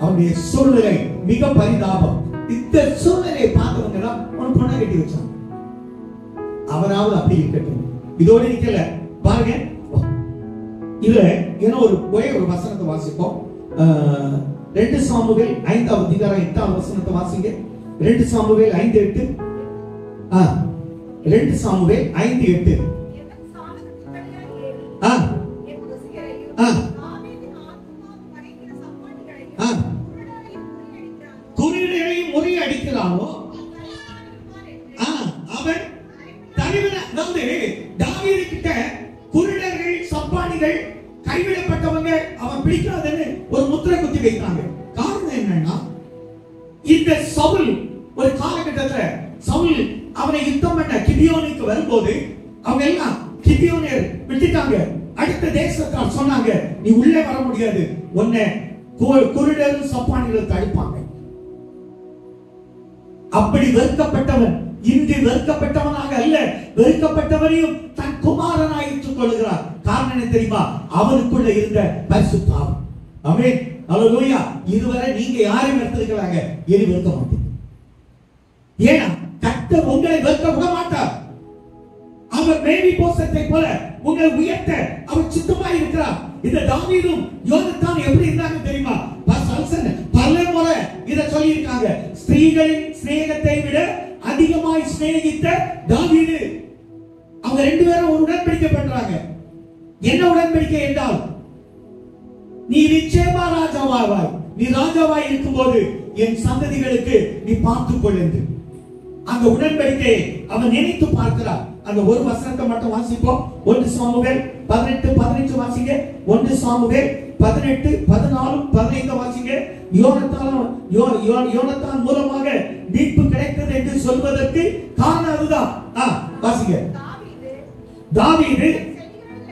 அவனுடைய சூழ்நிலை மிக பரிதாபம். இந்த சூழ்நிலையை பார்த்தவங்க தான் ஒரு பொண்ணை கட்டி வச்சாங்க. அவராவது அப்படி இருக்கட்டும், இதோட நிக்கல. பாருங்க, இதுல என்ன ஒரு வசனத்தை வாசிப்போம். 2 சாமுவேல் 5ஆம் அதிகாரம் 8ஆம் வசனத்தை வாசிங்க. 2 சாமுவேல் 5:8. 2 சாமுவேல் 5:8. குருடரையும் முறியடிக்கிறானோ அவன் தாவீது கிட்ட குருடர்கள், சப்பானிகள், கைவிடப்பட்டவங்க அவன் பிடிக்காதுன்னு ஒரு முத்திரை குத்தி வைத்தாங்க. காரணம் என்னன்னா, இந்த சவுல் ஒரு காலகட்டத்துல சவுல் அவனை யுத்தம் பண்ண கிபியோனுக்கு வரும்போது அவங்க எல்லாம் கிபியோனர் விட்டுட்டாங்க. அடுத்த தேசத்தார் சொன்னாங்க, நீ உள்ளே வர முடியாது, உன்னை குருடரும் சப்பானிகள் தடுப்பாங்க. அப்படி வெறுக்கப்பட்டவன் இன்று வெறுக்கப்பட்டவனாக அல்ல, வெறுக்கப்பட்டவனையும் தன் குமாரனாய் ஏற்றுக் கொள்கிறார். காரணம் என்ன தெரியுமா? அவனுக்குள்ள இருந்த பரிசுத்த ஆவி. ஆமென், அல்லேலூயா. இதுவரை நீங்க யாரையும் வெறுத்திருக்கலாங்க, இனி வெறுக்க மாட்டீங்க. ஏன்னா கர்த்தர் உங்களை வெறுக்க விட மாட்டார். அவர் மேவி போசத்தை போல உங்களை உயர்த்த அவர் சித்தமாய் இருக்கிறார். இந்த தாவீதும் யோனத்தான் எப்படி இருந்தாங்க தெரியுமா? பல முறை இத சொல்லி இருக்காங்க. ஸ்திரீகளின் சிநேகத்தை விட அதிகமாய் சிநேகித்த தாவீது. அவங்க 2 பேரும் ஒரு உடன்படிக்கை பண்றாங்க. என்ன உடன்படிக்கை என்றால், நீ நிச்சயமா ராஜாவாவாய், நீ ராஜாவாய் இருக்கும்போது என் சந்ததிகளுக்கு நீ பார்த்துக் கொள் என்று. அந்த உடன்படிக்கை அவன் நினைத்து பார்க்கிறார். அந்த ஒரு வசனத்தை மட்டும் வாசிப்போம். 1 சாமுவேல் 18:15 வாசிங்க. 1 சாமுவேல் 18:14-15 வாசிங்க. யோனத்தான் மூலமாக மீட்பு கிடைத்தது என்று சொல்வதற்கு காரணம் அதுதான். வாசிங்க. தாவீது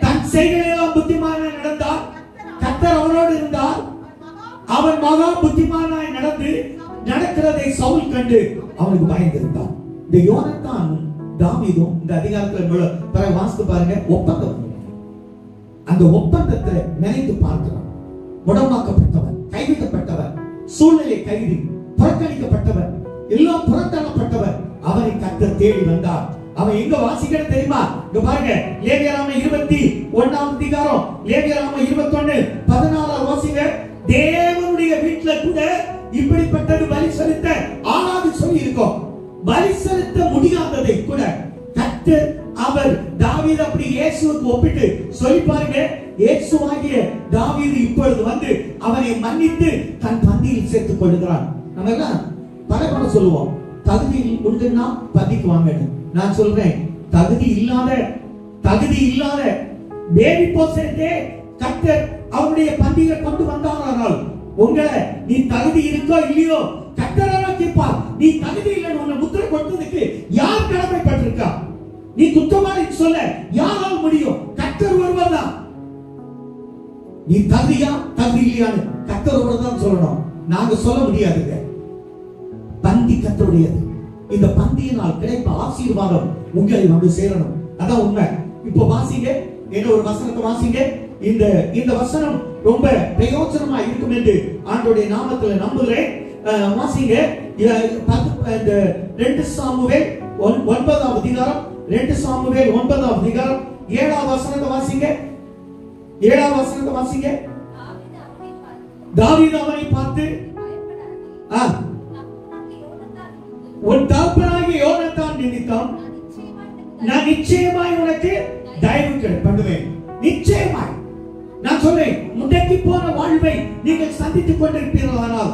தன் செய்கையெல்லாம் புத்திமானாய் நடந்தார். கர்த்தர் அவரோடு இருந்தார். அவன் மகா புத்திமானாய் நடக்கிறதை சவுல் கண்டு அவனுக்கு பயந்திருந்தான். இந்த யோனத்தான் தாவீதும் இந்த அதிகாரத்துல பிறகு வாசித்து பாருங்க, ஒப்பந்தம். அந்த ஒப்பந்தத்தை நினைத்து பார்க்கிறான். முடமாக்கப்பட்டவன், கைவிடப்பட்டவன், சூழ்நிலை கைதி, புறக்கணிக்கப்பட்டவன், எல்லாம் புறத்தள்ளப்பட்டவன், அவனை கர்த்தர் தேடி வந்தார். அவன் எங்க வாசிக்கிற தெரியுமா? இங்க பாருங்க, லேவியராகமம் 21 அதிகாரம், லேவியராகமம் 21:14 வாசிங்க. தேவனுடைய வீட்டுல கூட இப்படிப்பட்டது பலி செலுத்த ஆளாது சொல்லி இருக்கோம். பலி செலுத்த முடியாததை கூட கர்த்தர் அவர் தாவீது அப்படி இயேசுவுக்கு ஒப்பிட்டு சொல்லி பாருங்க. இயேசுவாகிய தாவீது இப்பொழுது வந்து அவனை மன்னித்து தன் பந்தியில் சேர்த்துக் கொள்கிறான். நம்ம எல்லாம் பல சொல்லுவோம், தகுதி உண்டுன்னா பந்திக்கு வாங்க. நான் சொல்றேன், தகுதி இல்லாத பேபி போசே கர்த்தர் அவருடைய பந்தியில கொண்டு வந்தாரானால் உங்களை நீ தகுதி இருக்கோ இல்லையோ கர்த்தரால கேட்பார். நீ தகுதி இல்லைன்னு உன்னை முத்திரை கொடுத்ததுக்கு யார் கடமைப்பட்டிருக்கா? நீ குற்றவாளி சொல்ல யாரால் முடியும்? கர்த்தர் ஒருவர் தான். நீ தகுதியா தகுதி இல்லையான்னு கர்த்தர் ஒருவர் தான் சொல்லணும். நாங்க சொல்ல முடியாதுங்க. பந்தி கர்த்தருடையது. இந்த பந்தியினால் கிடைப்ப ஆசீர்வாதம் உங்களை வந்து சேரணும். அதான் உண்மை. இப்போ வாசிங்க, என்ன ஒரு வசனத்தை வாசிங்க. இந்த வசனம் ரொம்ப பிரயோஜனமா இருக்கும் என்று ஆண்டவருடைய நாமத்தில் நம்புகிறேன். வாசிங்க 2 சாமுவேல் 9 அதிகாரம், 2 சாமுவேல் 9 அதிகாரம் 7 வசனத்தை வாசிங்க. 7 வசனத்தை வாசிங்க. தாவீது அவனை பார்த்து, உன் தகப்பனாகிய யோனத்தான் நிமித்தம் நான் நிச்சயமாய் உனக்கு தயவு பண்ணுவேன். நிச்சயமாய் நான் சொல்றேன், முடக்கி போன வாழ்வை நீங்கள் சந்தித்துக் கொண்டிருப்பீர்களானால்,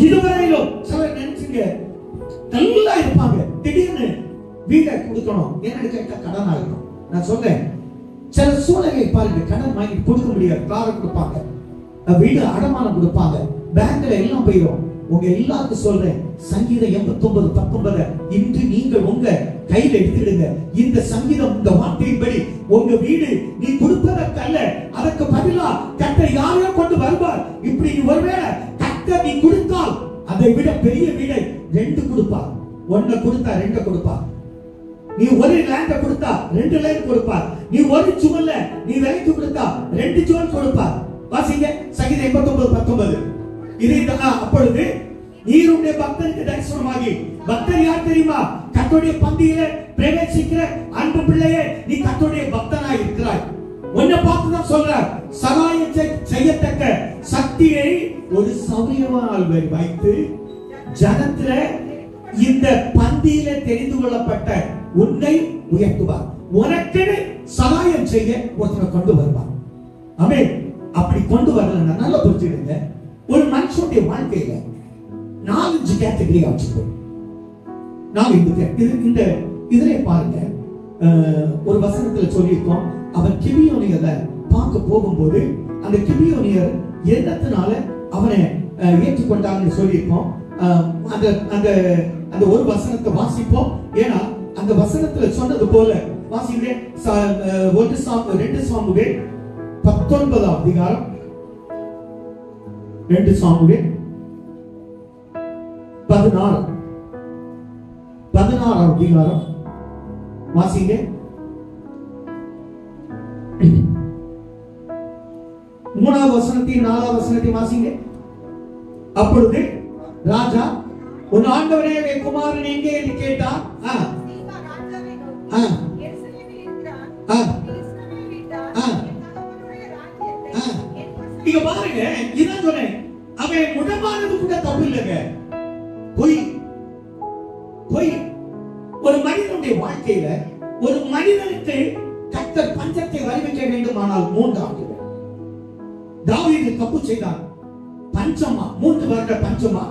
இதுவரையிலும் சிலர் நினைச்சுங்க நல்லா இருப்பாங்க, திடீர்னு வீட்டை கொடுக்கணும் என்னன்னு கேட்டா கடன் ஆகணும். நான் சொல்றேன், சில சூழ்நிலை பாருங்க, கடன் வாங்கி கொடுக்க முடியாது, காரை கொடுப்பாங்க, வீடு அடமானம் கொடுப்பாங்க, பேங்க்ல எல்லாம் போயிடும். உங்க எல்லாருக்கும் சொல்றேன், சங்கீதம் 89:19 இன்று நீங்கள் உங்க கையில எடுத்துடுங்க. இந்த சங்கீதம், இந்த வார்த்தையின்படி உங்க வீடு நீ கொடுப்பதற்கு அல்ல, அதற்கு பதிலா கர்த்தர் யாரையோ கொண்டு வருவார். இப்படி நீ ஒருவேளை கர்த்தர் நீ கொடுத்தால் அதை விட பெரிய வீடை 2 கொடுப்பார். 1 கொடுத்தா 2 கொடுப்பார். நீ ஒரு லேண்ட கொடுத்தா 2 லேண்ட் கொடுப்பார். நீ ஒரு சுவல்ல நீ விலைக்கு கொடுத்தா 2 சுவல் கொடுப்பார். வாசிங்க சங்கீதம் 89:19. அப்பொழுது நீருடைய பக்தனுக்கு தரிசனமாகி, பக்தர் யார் தெரியுமா? கர்த்தருடைய பந்தியில பிரவேசிக்கிற அன்பு பிள்ளையே, நீ கர்த்தருடைய பக்தனாய் இருக்கிறாய். உன்னை பார்த்து தான் சொல்றார், சகாயத்தை செய்யத்தக்க சக்தியை ஒரு சௌரியவால் வைத்து ஜனத்தில இந்த பந்தியில தெரிந்து கொள்ளப்பட்ட உன்னை உயர்த்துவார். உனக்கு சகாயம் செய்ய ஒருத்தரை கொண்டு வருவார். ஆமென். அப்படி கொண்டு வரலன்னா நல்லா புரிஞ்சுடுங்க, ஒரு மனுஷனுடைய வாழ்க்கையில 4 கேட்டகரி வச்சுக்கணும். இதுல பாருங்க, ஒரு வசனத்துல சொல்லியிருக்கோம், அவன் கிபியோனியரை பார்க்க போகும்போது அந்த கிபியோனியர் என்னத்தினால அவனை ஏற்றுக்கொண்டாங்கன்னு சொல்லியிருக்கோம். அந்த ஒரு வசனத்தை வாசிப்போம். ஏன்னா அந்த வசனத்துல சொன்னது போல வாசிங்க. 2 சாமுவேல் 19 அதிகாரம், 2 சாமுவேல் 16 அதிகாரம் வாசிங்க. 3 வசனத்தையும் 4 வசனத்தையும் வாசிங்க. அப்பொழுது ராஜா, உன் ஆண்டவரே குமாரன் எங்கே என்று கேட்டார். இங்க பாருங்க, இதான் சொன்னேன், அவன் முடமானது கூட தப்பு இல்லைங்க. பொய் ஒரு மனிதனுடைய வாழ்க்கையில ஒரு மனிதனுக்கு கர்த்தர் பஞ்சத்தை வருவிக்க வேண்டுமானால் 3 ஆண்டுகள். தாவீது தப்பு செய்தான். பஞ்சமா, 3 வருட பஞ்சமா,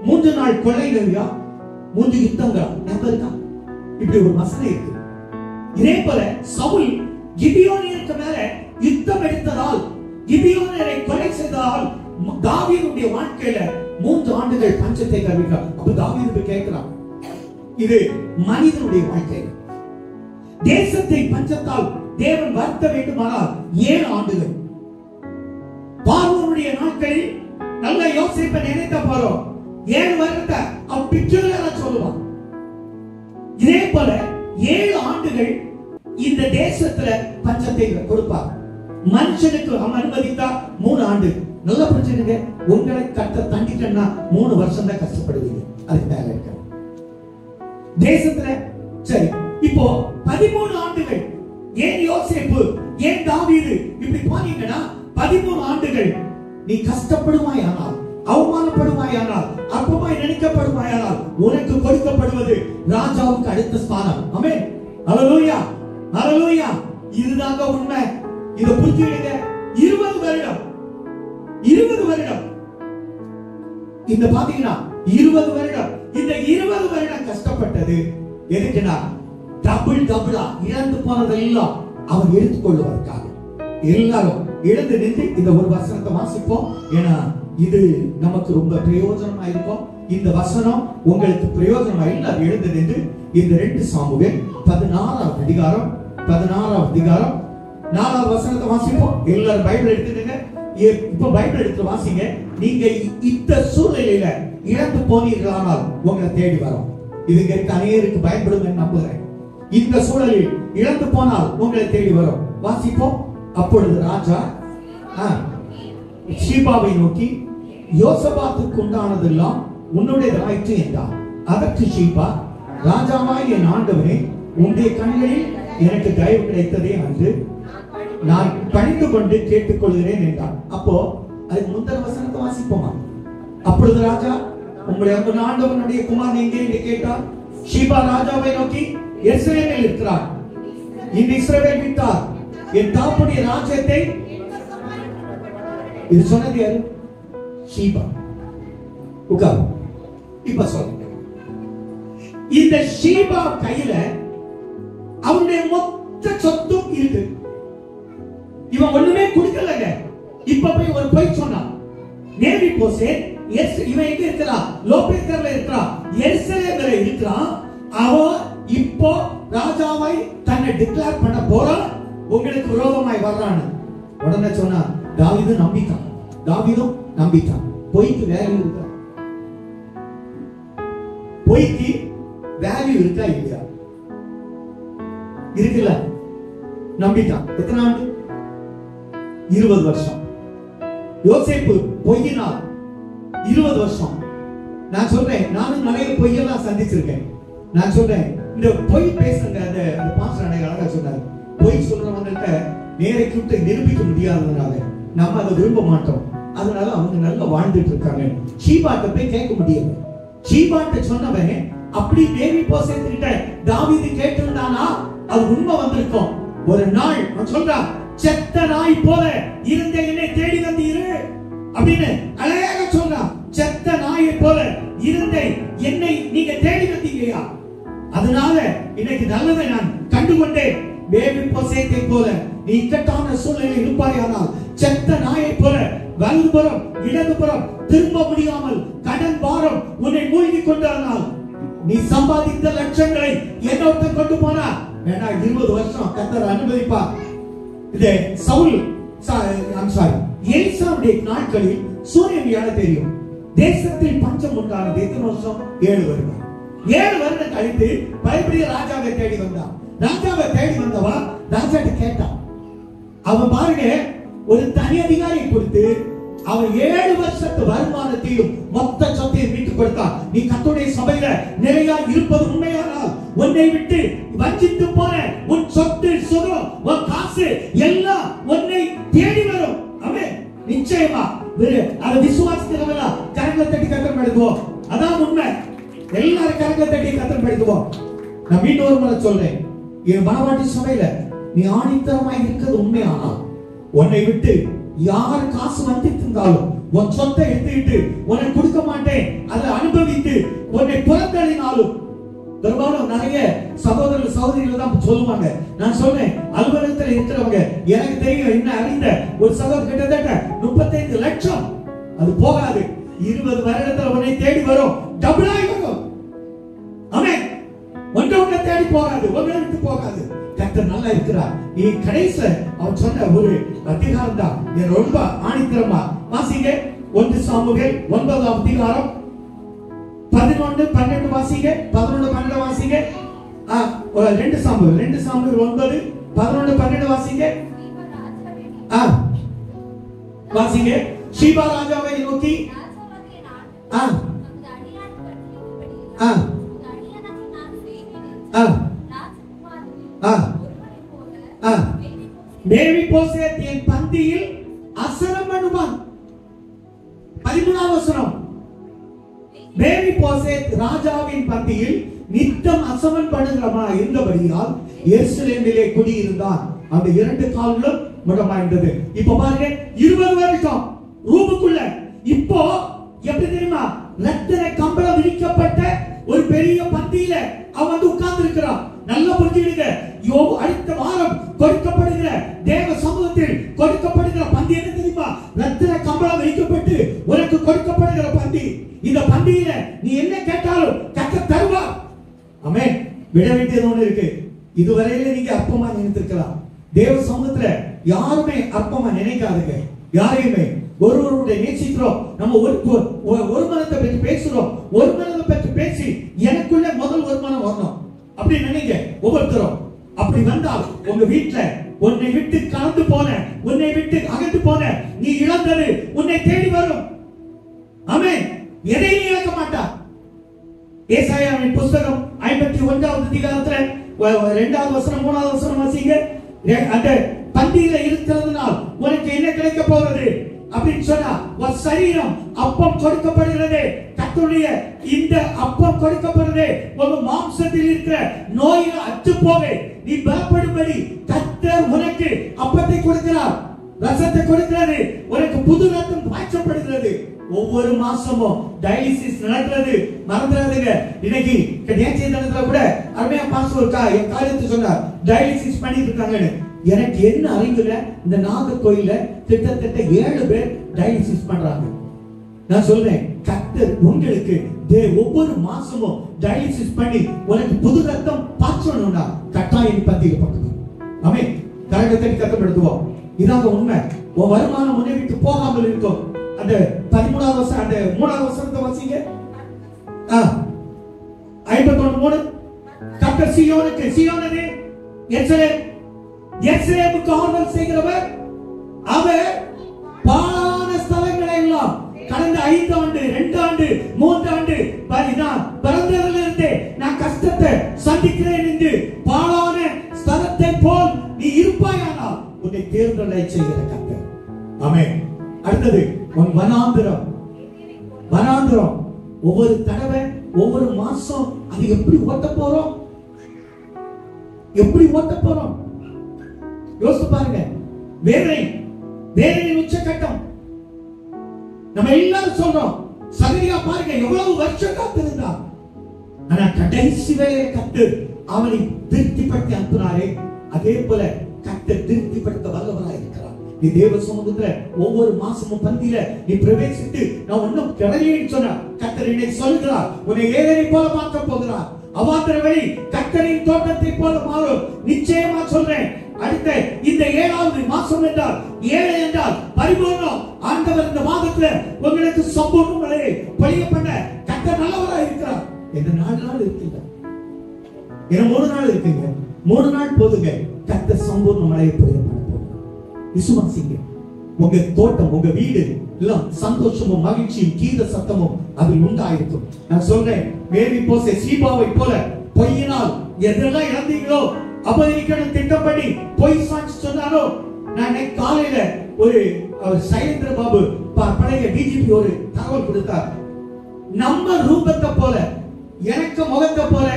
3 நாள் கொள்ளையா, 3 யுத்தங்களா, ஞாபகம்? இப்படி ஒரு வசனம் இருக்கு. இதே போல சவுல் கிபியோனியருக்கு மேல யுத்தம் எடுத்ததால், கிபியோனியரை கொலை செய்ததால் தாவீதுடைய வாழ்க்கையில 3 ஆண்டுகள் பஞ்சத்தை கருவிக்கிறார். அப்ப தாவீது கேட்கிறான், இது மனிதனுடைய வாழ்க்கை. தேசத்தை பஞ்சத்தால் தேவன் வருத்த வேண்டுமானால் 7 ஆண்டுகள். பார்வோனுடைய நாட்களில் நல்ல யோசேப்பை நினைத்த போறோம் 7 வருடத்தை அவன் பிக்சரா சொல்லுவான். இதே போல 7 ஆண்டுகள் இந்த தேசத்துல பஞ்சத்தை கொடுப்பார். மனுஷனுக்கு அவன் அனுமதித்தா 3 ஆண்டு. நல்லா புரிஞ்சுங்க, உங்களை கட்ட தண்டிட்டா 3 வருஷம் தான் கஷ்டப்படுவீங்க. அதுக்கு மேல இருக்க தேசத்துல. சரி, இப்போ 13 ஆண்டுகள். ஏன் யோசேப்பு, ஏன் தாவீது இப்படி போனீங்கன்னா 13 ஆண்டுகள் நீ கஷ்டப்படுவாயானால், அவமானப்படுவாயானால், அற்பமாய் நினைக்கப்படுவாயானால் உனக்கு கொடுக்கப்படுவது ராஜாவுக்கு அடுத்த ஸ்தானம். ஆமென். ஹல்லேலூயா, ஹல்லேலூயா. இதுதாங்க உண்மை. இத புரிஞ்சுக்கிடுங்க. 20 வருடம், 20 வருடம். இந்த பாத்தீங்கன்னா 20 வருடம். இந்த 20 வருடம் கஷ்டப்பட்டது எதுக்குன்னா டபுளா இழந்து போனதெல்லாம் அவன் எடுத்துக்கொள்வதற்காக. எல்லாரும் எழுந்து நின்று இந்த ஒரு வசனத்தை வாசிப்போம். ஏன்னா இது நமக்கு ரொம்ப பிரயோஜனமா இருக்கும். இந்த வசனம் உங்களுக்கு பிரயோஜனமா இல்லை. அது எழுந்து நின்று இந்த 2 சாமுவேல் 16ஆம் அதிகாரம் 4ஆம் வசனத்தை வாசிப்போம். எல்லாரும் பைபிள் எடுத்துடுங்க. இப்ப பைபிள் எடுத்து வாசிங்க. நீங்க இந்த சூழ்நிலையில இழந்து போனீர்களானால் உங்களை தேடி வரும். இதுங்க இருக்க அநேகருக்கு பயன்படும் நம்புகிறேன். இந்த சூழலில் இழந்து போனால் உங்களை தேடி வரும். வாசிப்போம். அப்பொழுது ராஜா ஷீபாவை நோக்கி, யோசபாத்துக்கு உண்டானதெல்லாம் உன்னுடையதாயிற்று என்றார். அதற்கு ஷீபா, ராஜாவாய் என் ஆண்டவனே, உன்னுடைய கண்களில் எனக்கு தயவு கிடைத்ததே அன்று நான் பணிந்து கொண்டு கேட்டுக்கொள்கிறேன் என்றார். அப்போ அதுக்கு முந்தின வசனத்தை வாசிப்போமா? அப்பொழுது ராஜா, உங்களுடைய ஆண்டவனுடைய குமாரன் எங்கே என்று கேட்டார். ஷீபா ராஜாவை நோக்கி, எருசலேமில் இருக்கிறார். இந்த இஸ்ரவேல் விட்டார் என் தாப்புடைய ராஜ்யத்தை. இது சொன்னது யாரு? ஷீபா. உட்கார். இப்ப சொல்லுங்க. இந்த ஷீபா கையில அவனுடைய மொத்த சொத்தும் இருக்கு. இவன் ஒண்ணுமே கொடுக்கலங்க. இப்ப போய் ஒரு பொய் சொன்னான். நேவி போசே இவன் எங்க இருக்கிறான்? லோபேக்கர்ல இருக்கிறான், எருசலேம்ல இருக்கிறான். அவன் இப்போ ராஜாவை தன்னை டிக்ளேர் பண்ண போறான். உங்களுக்கு விரோதமாய் வர்றான்னு உடனே சொன்னா தாவீது நம்பிட்டான். தாவீதும் நம்பிட்டான். பொய்க்கு வேல்யூ இருக்கா? பொய்க்கு வேல்யூ இருக்கா இல்லையா? இருக்குல்ல. நம்பிட்டான். எத்தனை ஆண்டு? 20 வருஷம். யோசேப்பு பொய்யினால் 20 வருஷம். நான் சொல்றேன், நானும் நிறைய பொய்யெல்லாம் சந்திச்சிருக்கேன். நான் சொல்றேன், இந்த பொய் பேசுங்க. அந்த பாஸ்டர் அன்னைக்கு அழகா சொன்னாரு, பொய் சொல்றவங்கள்ட்ட நேரை கூட்டு நிரூபிக்க முடியாததுனால நம்ம அதை விரும்ப மாட்டோம். அதனால அவங்க நல்லா வாழ்ந்துட்டு இருக்காங்க. ஷீபாட்ட போய் கேட்க முடியல. ஷீபாட்ட சொன்னவன் அப்படி தேவி போசேத்திட்ட தாவீது கேட்டிருந்தானா அது உண்மை வந்திருக்கும். ஒரு நாள் நான் சொல்றான், செத்த நாய் போல இருந்த என்னை தேடி வந்து இரு அப்படின்னு அழகாக சொல்றான். செத்த நாயை போல இருந்த என்னை நீங்க தேடி வந்தீங்கயா, அதனால இன்னைக்கு நல்லதை நான் கண்டுகொண்டேன். தேவி போசேத்தை போல நீ இக்கட்டான சூழ்நிலை இருப்பாயானால், செத்த நாயை போல வலதுபுறம் இடதுபுறம் திரும்ப முடியாமல் கடன் பாரம் உன்னை மூழ்கி கொண்டானால், நீ சம்பாதித்த லட்சங்களை என்னோட கொண்டு போனா வேணா 20 வருஷம் கர்த்தர் அனுமதிப்பார். இது சவுல் எலிசாவுடைய நாட்களில் சூரியன் யார தெரியும். தேசத்தில் பஞ்சம் உண்டானது எத்தனை வருஷம்? 7 வருடம். 7 வருடம் கழித்து பயப்படிய ராஜாவை தேடி வந்தான். ராஜாவை தேடி வந்தவா ராஜாட்ட கேட்டான். அவன் பாருங்க, ஒரு தனி அதிகாரியை கொடுத்து அவன் 7 வருஷத்து வருமானத்தையும் மொத்த சொத்தையும் மீட்டு கொடுத்தான். நீ கர்த்தருடைய சபையில நிறைய இருப்பது உண்மையானால், உன்னை விட்டு வஞ்சித்து போன உன் சொத்து சுகம் உன் காசு எல்லாம் உன்னை தேடி வரும். ஆமென். நிச்சயமா அதை விசுவாசிக்கிறவங்க கரங்களை தட்டி கர்த்தர் படுத்துவோம். அதான் உண்மை. எல்லாரும் கரங்களை தட்டி கர்த்தர் படுத்துவோம். நான் மீண்டும் ஒரு முறை சொல்றேன், என் மனவாட்டி சபையில நீ ஆணித்தரமாய் இருக்கிறது உண்மையானால், உன்னை விட்டு யார் காசு வந்திருந்தாலும் உன் சொத்தை எடுத்துக்கிட்டு உன்னை கொடுக்க மாட்டேன் அதை அனுபவித்து உன்னை புறந்தள்ளினாலும், பெரும்பாலும் நிறைய சகோதரர்கள் சகோதரிகள் தான் சொல்லுவாங்க. நான் சொல்றேன், அலுவலகத்தில் இருக்கிறவங்க எனக்கு தெரியும், என்ன அறிந்த ஒரு சகோதரர் கிட்டத்தட்ட 35 லட்சம் அது போகாது. 20 வருடத்துல உன்னை தேடி வரும், டபுளாய் வரும். ஆமென். ஒன்றை தேடி போகாது, ஒன்றை விட்டு போகாது. கர்த்தர் நல்லா இருக்கிறார். நீ கடைசில அவன் சொன்ன ஒரு அதிகாரம் தான் என் ரொம்ப ஆணித்தரமா வாசிங்க. 1 சாமுவேல் 9ஆம் அதிகாரம் 11 12 வாசிங்க. 11 12 வாசிங்க. 2 சாமுவேல் 9 11 12 வாசிங்க. வாசிங்க. ஷீபா ராஜாவை நோக்கி மேவிபோசேத் என் பந்தியில் அசரம் பண்ணுவான். 13ஆம் வசனம். மேவிபோசேத் ராஜாவின் பந்தியில் நித்தம் அசமன் பண்ணுகிறவனா இருந்தபடியால் எருசலேமிலே குடியிருந்தான். அந்த 2 கால்களும் முடமாயிருந்தது. இப்ப பாருங்க 20 வருஷம் ரூமுக்குள்ள. இப்போ எப்படி தெரியுமா? ரத்தின கம்பளம் விரிக்கப்பட்ட ஒரு பெரிய பந்தியில அவன் வந்து உட்கார்ந்து இருக்கிறான். நல்லா புரிஞ்சுக்கிடுங்க. யோபு அடுத்த வாரம் கொடுக்கப்படுகிற தேவ சமூகத்தில் கொடுக்கப்படுகிற பந்தி என்ன தெரியுமா? ரத்தின கம்பளம் விரிக்கப்பட்டு உனக்கு கொடுக்கப்படுகிற பந்தி. இந்த பந்தியில நீ என்ன கேட்டாலும் கர்த்தர் தருவார். ஆமென். விட வேண்டியது ஒண்ணு இருக்கு. இதுவரையில நீங்க அற்பமா நினைத்திருக்கலாம். தேவ சமூகத்துல யாருமே அற்பமா நினைக்காதுங்க. யாரையுமே ஒருவருடைய நேசிக்கிறோம். நம்ம ஒரு மனத்தை பற்றி பேசுறோம். ஒரு மனதை பற்றி பேசி எனக்குள்ள முதல் ஒரு மனம் வரணும் அப்படி நினைங்க ஒவ்வொருத்தரும். அப்படி வந்தால் உங்க வீட்டுல உன்னை விட்டு கலந்து போன, உன்னை விட்டு அகன்று போன, நீ இழந்தது உன்னை தேடி வரும். ஆமென். எதையும் இழக்க மாட்டார். ஏசாயாவின் புத்தகம் 51ஆம் அதிகாரத்துல 2ஆவது வசனம் 3ஆவது வசனம் வாசிங்க. அந்த பந்தியில இருக்கிறதுனால் உனக்கு என்ன கிடைக்க போகிறது அப்படின்னு சொன்னா, ஒரு சரீரம் அப்பம் கொடுக்கப்படுகிறது. கர்த்தருடைய இந்த அப்பம் கொடுக்கப்படுகிறது. உங்க மாம்சத்தில் இருக்கிற நோய்கள் அற்று போக நீ பலப்படும்படி கர்த்தர் உனக்கு அப்பத்தை கொடுக்கிறார், ரசத்தை கொடுக்கிறது. உனக்கு புது ரத்தம் பாய்ச்சப்படுகிறது. ஒவ்வொரு மாசமும் டயாலிசிஸ் நடக்கிறது. மறந்துடாதீங்க. இன்னைக்கு நேற்றைய தினத்துல கூட அருமையா பாஸ்டர் என் காரியத்தை சொன்னார், டயாலிசிஸ் பண்ணிட்டு இருக்காங்கன்னு. எனக்கு என்ன அறிவுல இந்த நாகர்கோயில்ல கிட்டத்தட்ட 7 பேர் டயாலிசிஸ் பண்றாங்க. நான் சொல்றேன், கர்த்தர் உங்களுக்கு ஒவ்வொரு மாசமும் டயாலிசிஸ் பண்ணி உனக்கு புது ரத்தம் பாய்ச்சணும்னா கட்டாயம் பந்தியில பக்கணும். ஆமென். கரகத்தை கட்டப்படுத்துவோம். இதாங்க உண்மை. உன் வருமானம் உன்னை விட்டு போகாமல் இருக்கும். அந்த 13ஆவது வசனம், அந்த 3ஆவது வசனத்தை வாசிங்க. 51:3. கர்த்தர் சீயோனுக்கு, சீயோனே எருசலேமுக்கு ஆறுதல் செய்கிறவர். அவர் பாழான ஸ்தலங்களை எல்லாம் கடந்த 5 ஆண்டு 2 ஆண்டு 3 ஆண்டு பிறந்ததிலிருந்து நான் கஷ்டத்தை சந்திக்கிறேன் என்று பாழான ஸ்தலத்தை போல் நீ இருப்பாயானால் உன்னை தேர்ந்தெடுக்க செய்கிற கர்த்தர். ஆமென். அடுத்தது உன் வனாந்திரம். வனாந்திரம் ஒவ்வொரு தடவை ஒவ்வொரு மாசம் அது எப்படி ஓட்ட போறோம்? எப்படி ஓட்ட போறோம்? யோசித்து பாருங்க. வேதனை உச்சகட்டம். நம்ம எல்லாரும் சொல்றோம், சகரியா பாருங்க எவ்வளவு வருஷம் காத்திருந்தா. ஆனா கடைசி வேளையில கர்த்தர் அவனை திருப்திப்படுத்தி அனுப்பினாரே, அதே போல கர்த்தர் திருப்திப்படுத்த வல்லவராய் இருக்கிறார். நீ தேவ சமூகத்துல ஒவ்வொரு மாசமும் பந்தியில நீ பிரவேசித்து நான் இன்னும் கிடையேன்னு சொன்ன கர்த்தர் இன்னைக்கு சொல்கிறார், உன்னை ஏதனை போல மாற்ற போகிறார். அவாந்திர வழி கர்த்தரின் தோட்டத்தை போல மாறும். நிச்சயமா சொல்றேன். அடுத்த இந்த 7வது மாசம் என்றால் 7 என்றால் பரிபூர்ணம். ஆண்டவர் இந்த மாதத்துல உங்களுக்கு சம்பூர்ண மழையை பொழிய பண்ண கர்த்தர் நல்லவராய் இருக்கிறார். இந்த 4 நாள் இருக்குங்க, இன்னும் 3 நாள் இருக்குங்க. 3 நாள் போதுங்க, கர்த்தர் சம்பூர்ண மழையை பொழிய பண்ண போகிறார். விசுவாசிங்க. உங்க தோட்டம், உங்க வீடு எல்லாம் சந்தோஷமும் மகிழ்ச்சியும் கீத சத்தமும் அதில் உண்டாயிருக்கும். நான் சொல்றேன், மேவிபோசேத் சீபாவை போல பொய்யினால் எதெல்லாம் இழந்தீங்களோ அபகரிக்கணும் திட்டப்படி பொய் சாட்சி சொன்னாரோ. நான் காலையில ஒரு சைலேந்திர பாபு பழைய டிஜிபி ஒரு தகவல் கொடுத்தார். நம்ம ரூபத்தை போல எனக்கு முகத்தை போல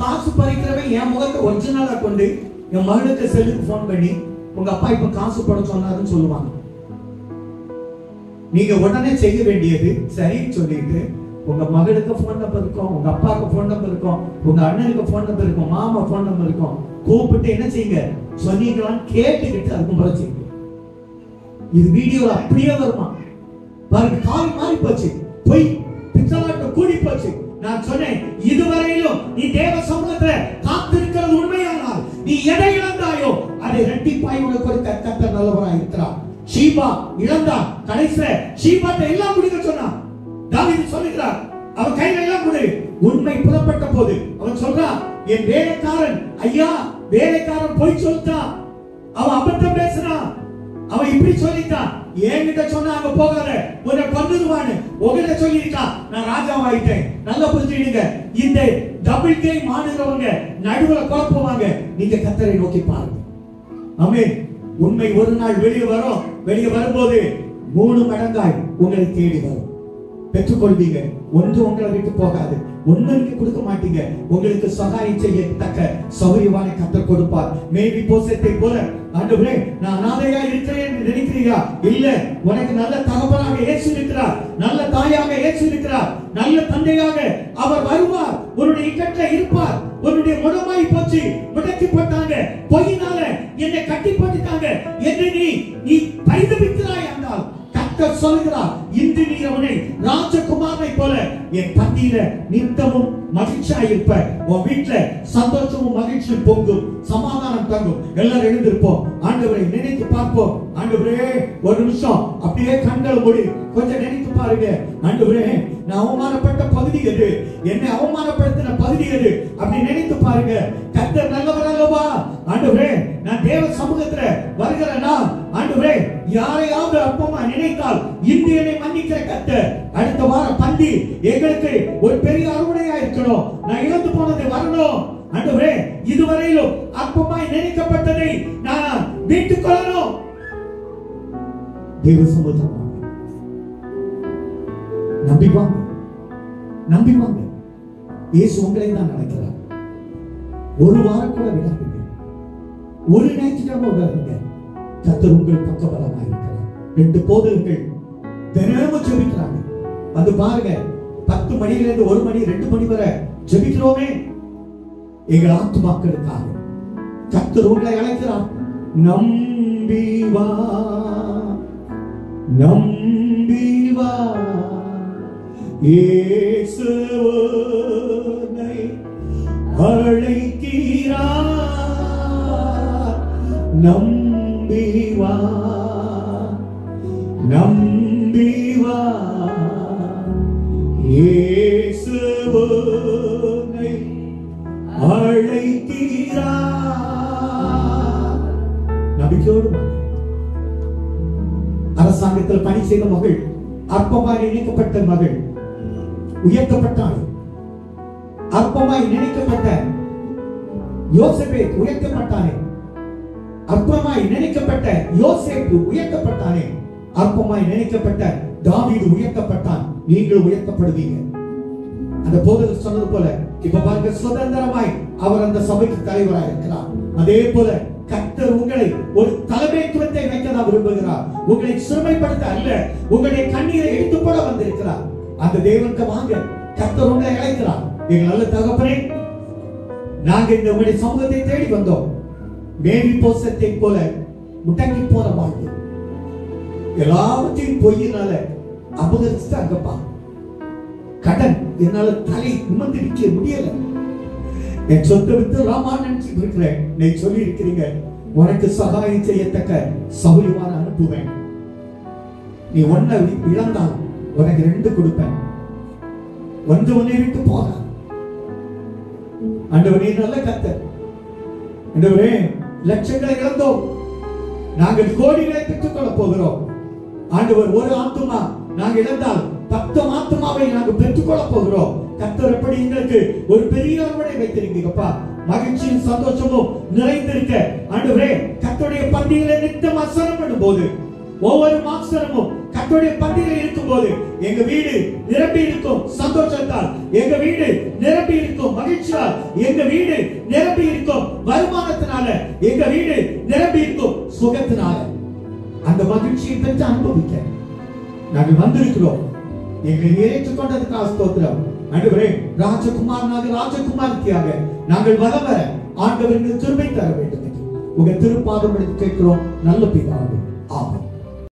காசு பறிக்கிறவன் என் முகத்தை ஒரிஜினலா கொண்டு என் மகளுக்கு செல்லுக்கு போன் பண்ணி உங்க அப்பா இப்ப காசு போட சொன்னாருன்னு சொல்லுவாங்க. நீங்க உடனே செய்ய வேண்டியது சரின்னு சொல்லிட்டு உங்க மகளுக்கு போன் நம்பர் இருக்கும், உங்க அப்பாவுக்கு போன் நம்பர் இருக்கும், உங்க அண்ணனுக்கு போன் நம்பர் இருக்கும், மாமா போன் நம்பர் இருக்கும். கூப்பிட்டு என்ன செய்யுங்க சொன்னீங்களான்னு கேட்டுக்கிட்டு அதுக்கு முறை செய்யுங்க. இது வீடியோ அப்படியே வருமா பாருங்க. கால் மாறி போச்சு, பொய் பித்தலாட்டம் கூடி போச்சு. நான் சொன்னேன், இதுவரையிலும் நீ தேவ சமூகத்துல காத்திருக்கிறது உண்மையானால், நீ நீ எதை இழந்தாயோ அதை இரட்டிப்பாய் உனக்கு கொடுக்க கர்த்தர் நல்லவராய் இருக்கிறார். ஷீபா இழந்தான், கடைசில ஷீபாட்ட எல்லாம் கொடுக்க சொன்னான். தாவீது சொல்லுகிறார், அவன் கையில எல்லாம் கொடு. உண்மை புறப்பட்ட போது அவன் சொல்றான், என் வேலைக்காரன், ஐயா வேலைக்காரன் போய் சொல்லிட்டான், அவன் அபத்தம் பேசுறான், அவன் இப்படி சொல்லிட்டான், என்கிட்ட சொன்னா அங்க போகாத, உன்னை கொன்னுடுவான்னு உங்ககிட்ட சொல்லிருக்கான், நான் ராஜாவாயிட்டேன். நல்லா புரிஞ்சுடுங்க, இந்த டபுள் கேம் ஆடுறவங்க நடுவுல குழப்புவாங்க. நீங்க கர்த்தரை நோக்கி பாருங்க. ஆமென். உண்மை ஒரு நாள் வெளியே வரும். வெளியே வரும்போது 3 மடங்காய் உங்களை தேடி வரும். பெற்றுக்கொள்வீங்க. ஒன்று உங்களை விட்டு போகாது. ஒன்னுக்கு கொடுக்க மாட்டீங்க. உங்களுக்கு சகாயம் செய்யத்தக்க சௌரியமான கர்த்தர் கொடுப்பார். மேவி போசத்தை போல, ஆண்டவரே நான் அனாதையா இருக்கிறேன் நினைக்கிறீயா? இல்ல, உனக்கு நல்ல தகப்பனாக இயேசு இருக்கிறார், நல்ல தாயாக இயேசு இருக்கிறார், நல்ல தந்தையாக அவர் வருவார். உன்னுடைய இக்கட்ல இருப்பார். உன்னுடைய முடமாய் போச்சு, முடக்கி போட்டாங்க, பொய்யினால என்னை கட்டி போட்டுட்டாங்க என்று நீ பரிதபிக்கிறாய் என்றால் கர்த்தர் சொல்கிறார், இன்று நீ அவனை ராஜகுமாரனை போல என் பந்தியில நித்தமும் மகிழ்ச்சியாய் இருப்ப. உன் வீட்டுல சந்தோஷமும் மகிழ்ச்சியும் பொங்கும், சமாதானம் தங்கும். எல்லாரும் எழுந்திருப்போம், ஆண்டவரை நினைத்து பார்ப்போம். ஆண்டவரே ஒரு நிமிஷம் அப்படியே கண்களை மூடி கொஞ்சம் நினைத்து பாருங்க. ஆண்டவரே நான் அவமானப்பட்ட பகுதி எது, என்னை அவமானப்படுத்தின பகுதி எது அப்படி நினைத்து பாருங்க. கர்த்தர் நல்லவர் அல்லவா? ஆண்டவரே நான் தேவ சமூகத்துல வருகிறேனா? ஆண்டவரே யாரையாவது அப்பமா நினைத்தால் இந்தியனை மன்னிக்கிற கர்த்தர். அடுத்த வாரம் பந்தி எங்களுக்கு ஒரு பெரிய அறுவடையா இருக்கணும். நான் இழந்து போனதை வரணும். ஆண்டவரே இதுவரையிலும் அப்பமாய் நினைக்கப்பட்டதை நான் மீட்டுக் கொள்ளணும். தேவ சமூகம் நம்பிவாங்க, நம்பிவாங்க. இயேசு உங்களை தான் நடக்கிறார். ஒரு வாரம் கூட விடாதீங்க, ஒரு ஞாயிற்றுக்கிழமை விடாதீங்க. கர்த்தர் உங்கள் பக்கபலமாக இருக்கிறார். 2 போதகர்கள் தினமும் ஜெபிக்கிறாங்க. வந்து பாருங்க, 10 மணியிலிருந்து 1 மணி 2 மணி வரை ஜெபிக்கிறோமே எங்கள் ஆத்துமாக்களுக்காக. கர்த்தர் உங்களை அழைக்கிறார். நம்பி வா, நம்பி வா, இயேசு உன்னை அழைக்கிறார். நம்பி வா, நம்பி வா, இயேசு உன்னை அழைக்கிறார். நம்பிக்கையோடு அரசாங்கத்தில் பணி செய்த மகள், அற்பமாய் நினைக்கப்பட்ட மகள் உயர்த்தப்பட்டாள். அற்பமாய் நினைக்கப்பட்ட யோசேப்பு உயர்த்தப்பட்டானே, அற்பமாய் நினைக்கப்பட்ட யோசேப்பு உயர்த்தப்பட்டானே, அற்பமாய் நினைக்கப்பட்ட தாவீது உயர்த்தப்பட்டான். நீங்கள் உயர்த்தப்படுவீங்க. அந்த போதகர் சொன்னது போல இப்ப பாருங்க, சுதந்திரமாய் அவர் அந்த சபைக்கு தலைவராக இருக்கிறார். அதே போல கர்த்தர் உங்களை ஒரு தலைமைத்துவத்தை வைக்க விரும்புகிறார். உங்களை சிறுமைப்படுத்த அல்ல, உங்களுடைய கண்ணீரை எடுத்து போட வந்திருக்கிறார். அந்த தேவனுக்கு வாங்க, கர்த்தர் உங்களை அழைக்கிறார். எங்கள் நல்ல தகப்பனே, நாங்க இந்த உங்களுடைய சமூகத்தை தேடி வந்தோம். மேவி போசத்தை போல முடங்கி போற வாழ்வு, எல்லாவற்றையும் பொய்யினால அபகரிச்சுட்டாங்கப்பா. கடன் என்னால தலை நிமிர்ந்து நிக்க முடியல. என் சொத்தை வித்து ராமா நினைச்சு இருக்கிறேன். நீ சொல்லி இருக்கிறீங்க, உனக்கு சகாயம் செய்யத்தக்க சௌரியமான அனுப்புவேன். நீ 1 இழந்தால் உனக்கு 2 கொடுப்பேன். 1 உன்னை விட்டு போக. ஆண்டவரே நல்ல கர்த்தர். ஆண்டவரே லட்சங்களை இழந்தோம், நாங்கள் கோடிகளை பெற்றுக் கொள்ள போகிறோம். ஆண்டவர் ஒரு ஆத்துமா நாங்கள் இழந்தால் 10 ஆத்துமாவை நாங்கள் பெற்றுக் கொள்ள போகிறோம். கர்த்தர் எப்படி எங்களுக்கு ஒரு பெரிய அறுவடை வைத்திருக்கீங்கப்பா. மகிழ்ச்சியும் சந்தோஷமும் நிறைந்திருக்க ஆண்டவரே, கர்த்தருடைய பந்தியிலே நித்தம் அசனம் பண்ணும்போது, ஒவ்வொரு மாசமும் கர்த்தருடைய பந்தியிலே இருக்கும்போது எங்க வீடு நிரம்பி இருக்கும் சந்தோஷத்தால், எங்க வீடு நிரம்பி இருக்கும் மகிழ்ச்சியால், எங்க வீடு நிரம்பி இருக்கும் வருமானத்தினால, எங்க வீடு நிரம்பி இருக்கும் சுகத்தினால. அந்த மகிழ்ச்சியை பெற்று அனுபவிக்க நாங்கள் வந்திருக்கிறோம். எங்களை ஏற்றுக்கொண்டதுக்காக ஸ்தோத்திரம். ஆண்டவரே, ராஜகுமாரனாக ராஜகுமாரத்தியாக நாங்கள் வர வர ஆண்டவருக்கு கிருபை தர வேண்டும். உங்க திருப்பாதம் எடுத்து கேட்கிறோம் நல்ல பிதாவே.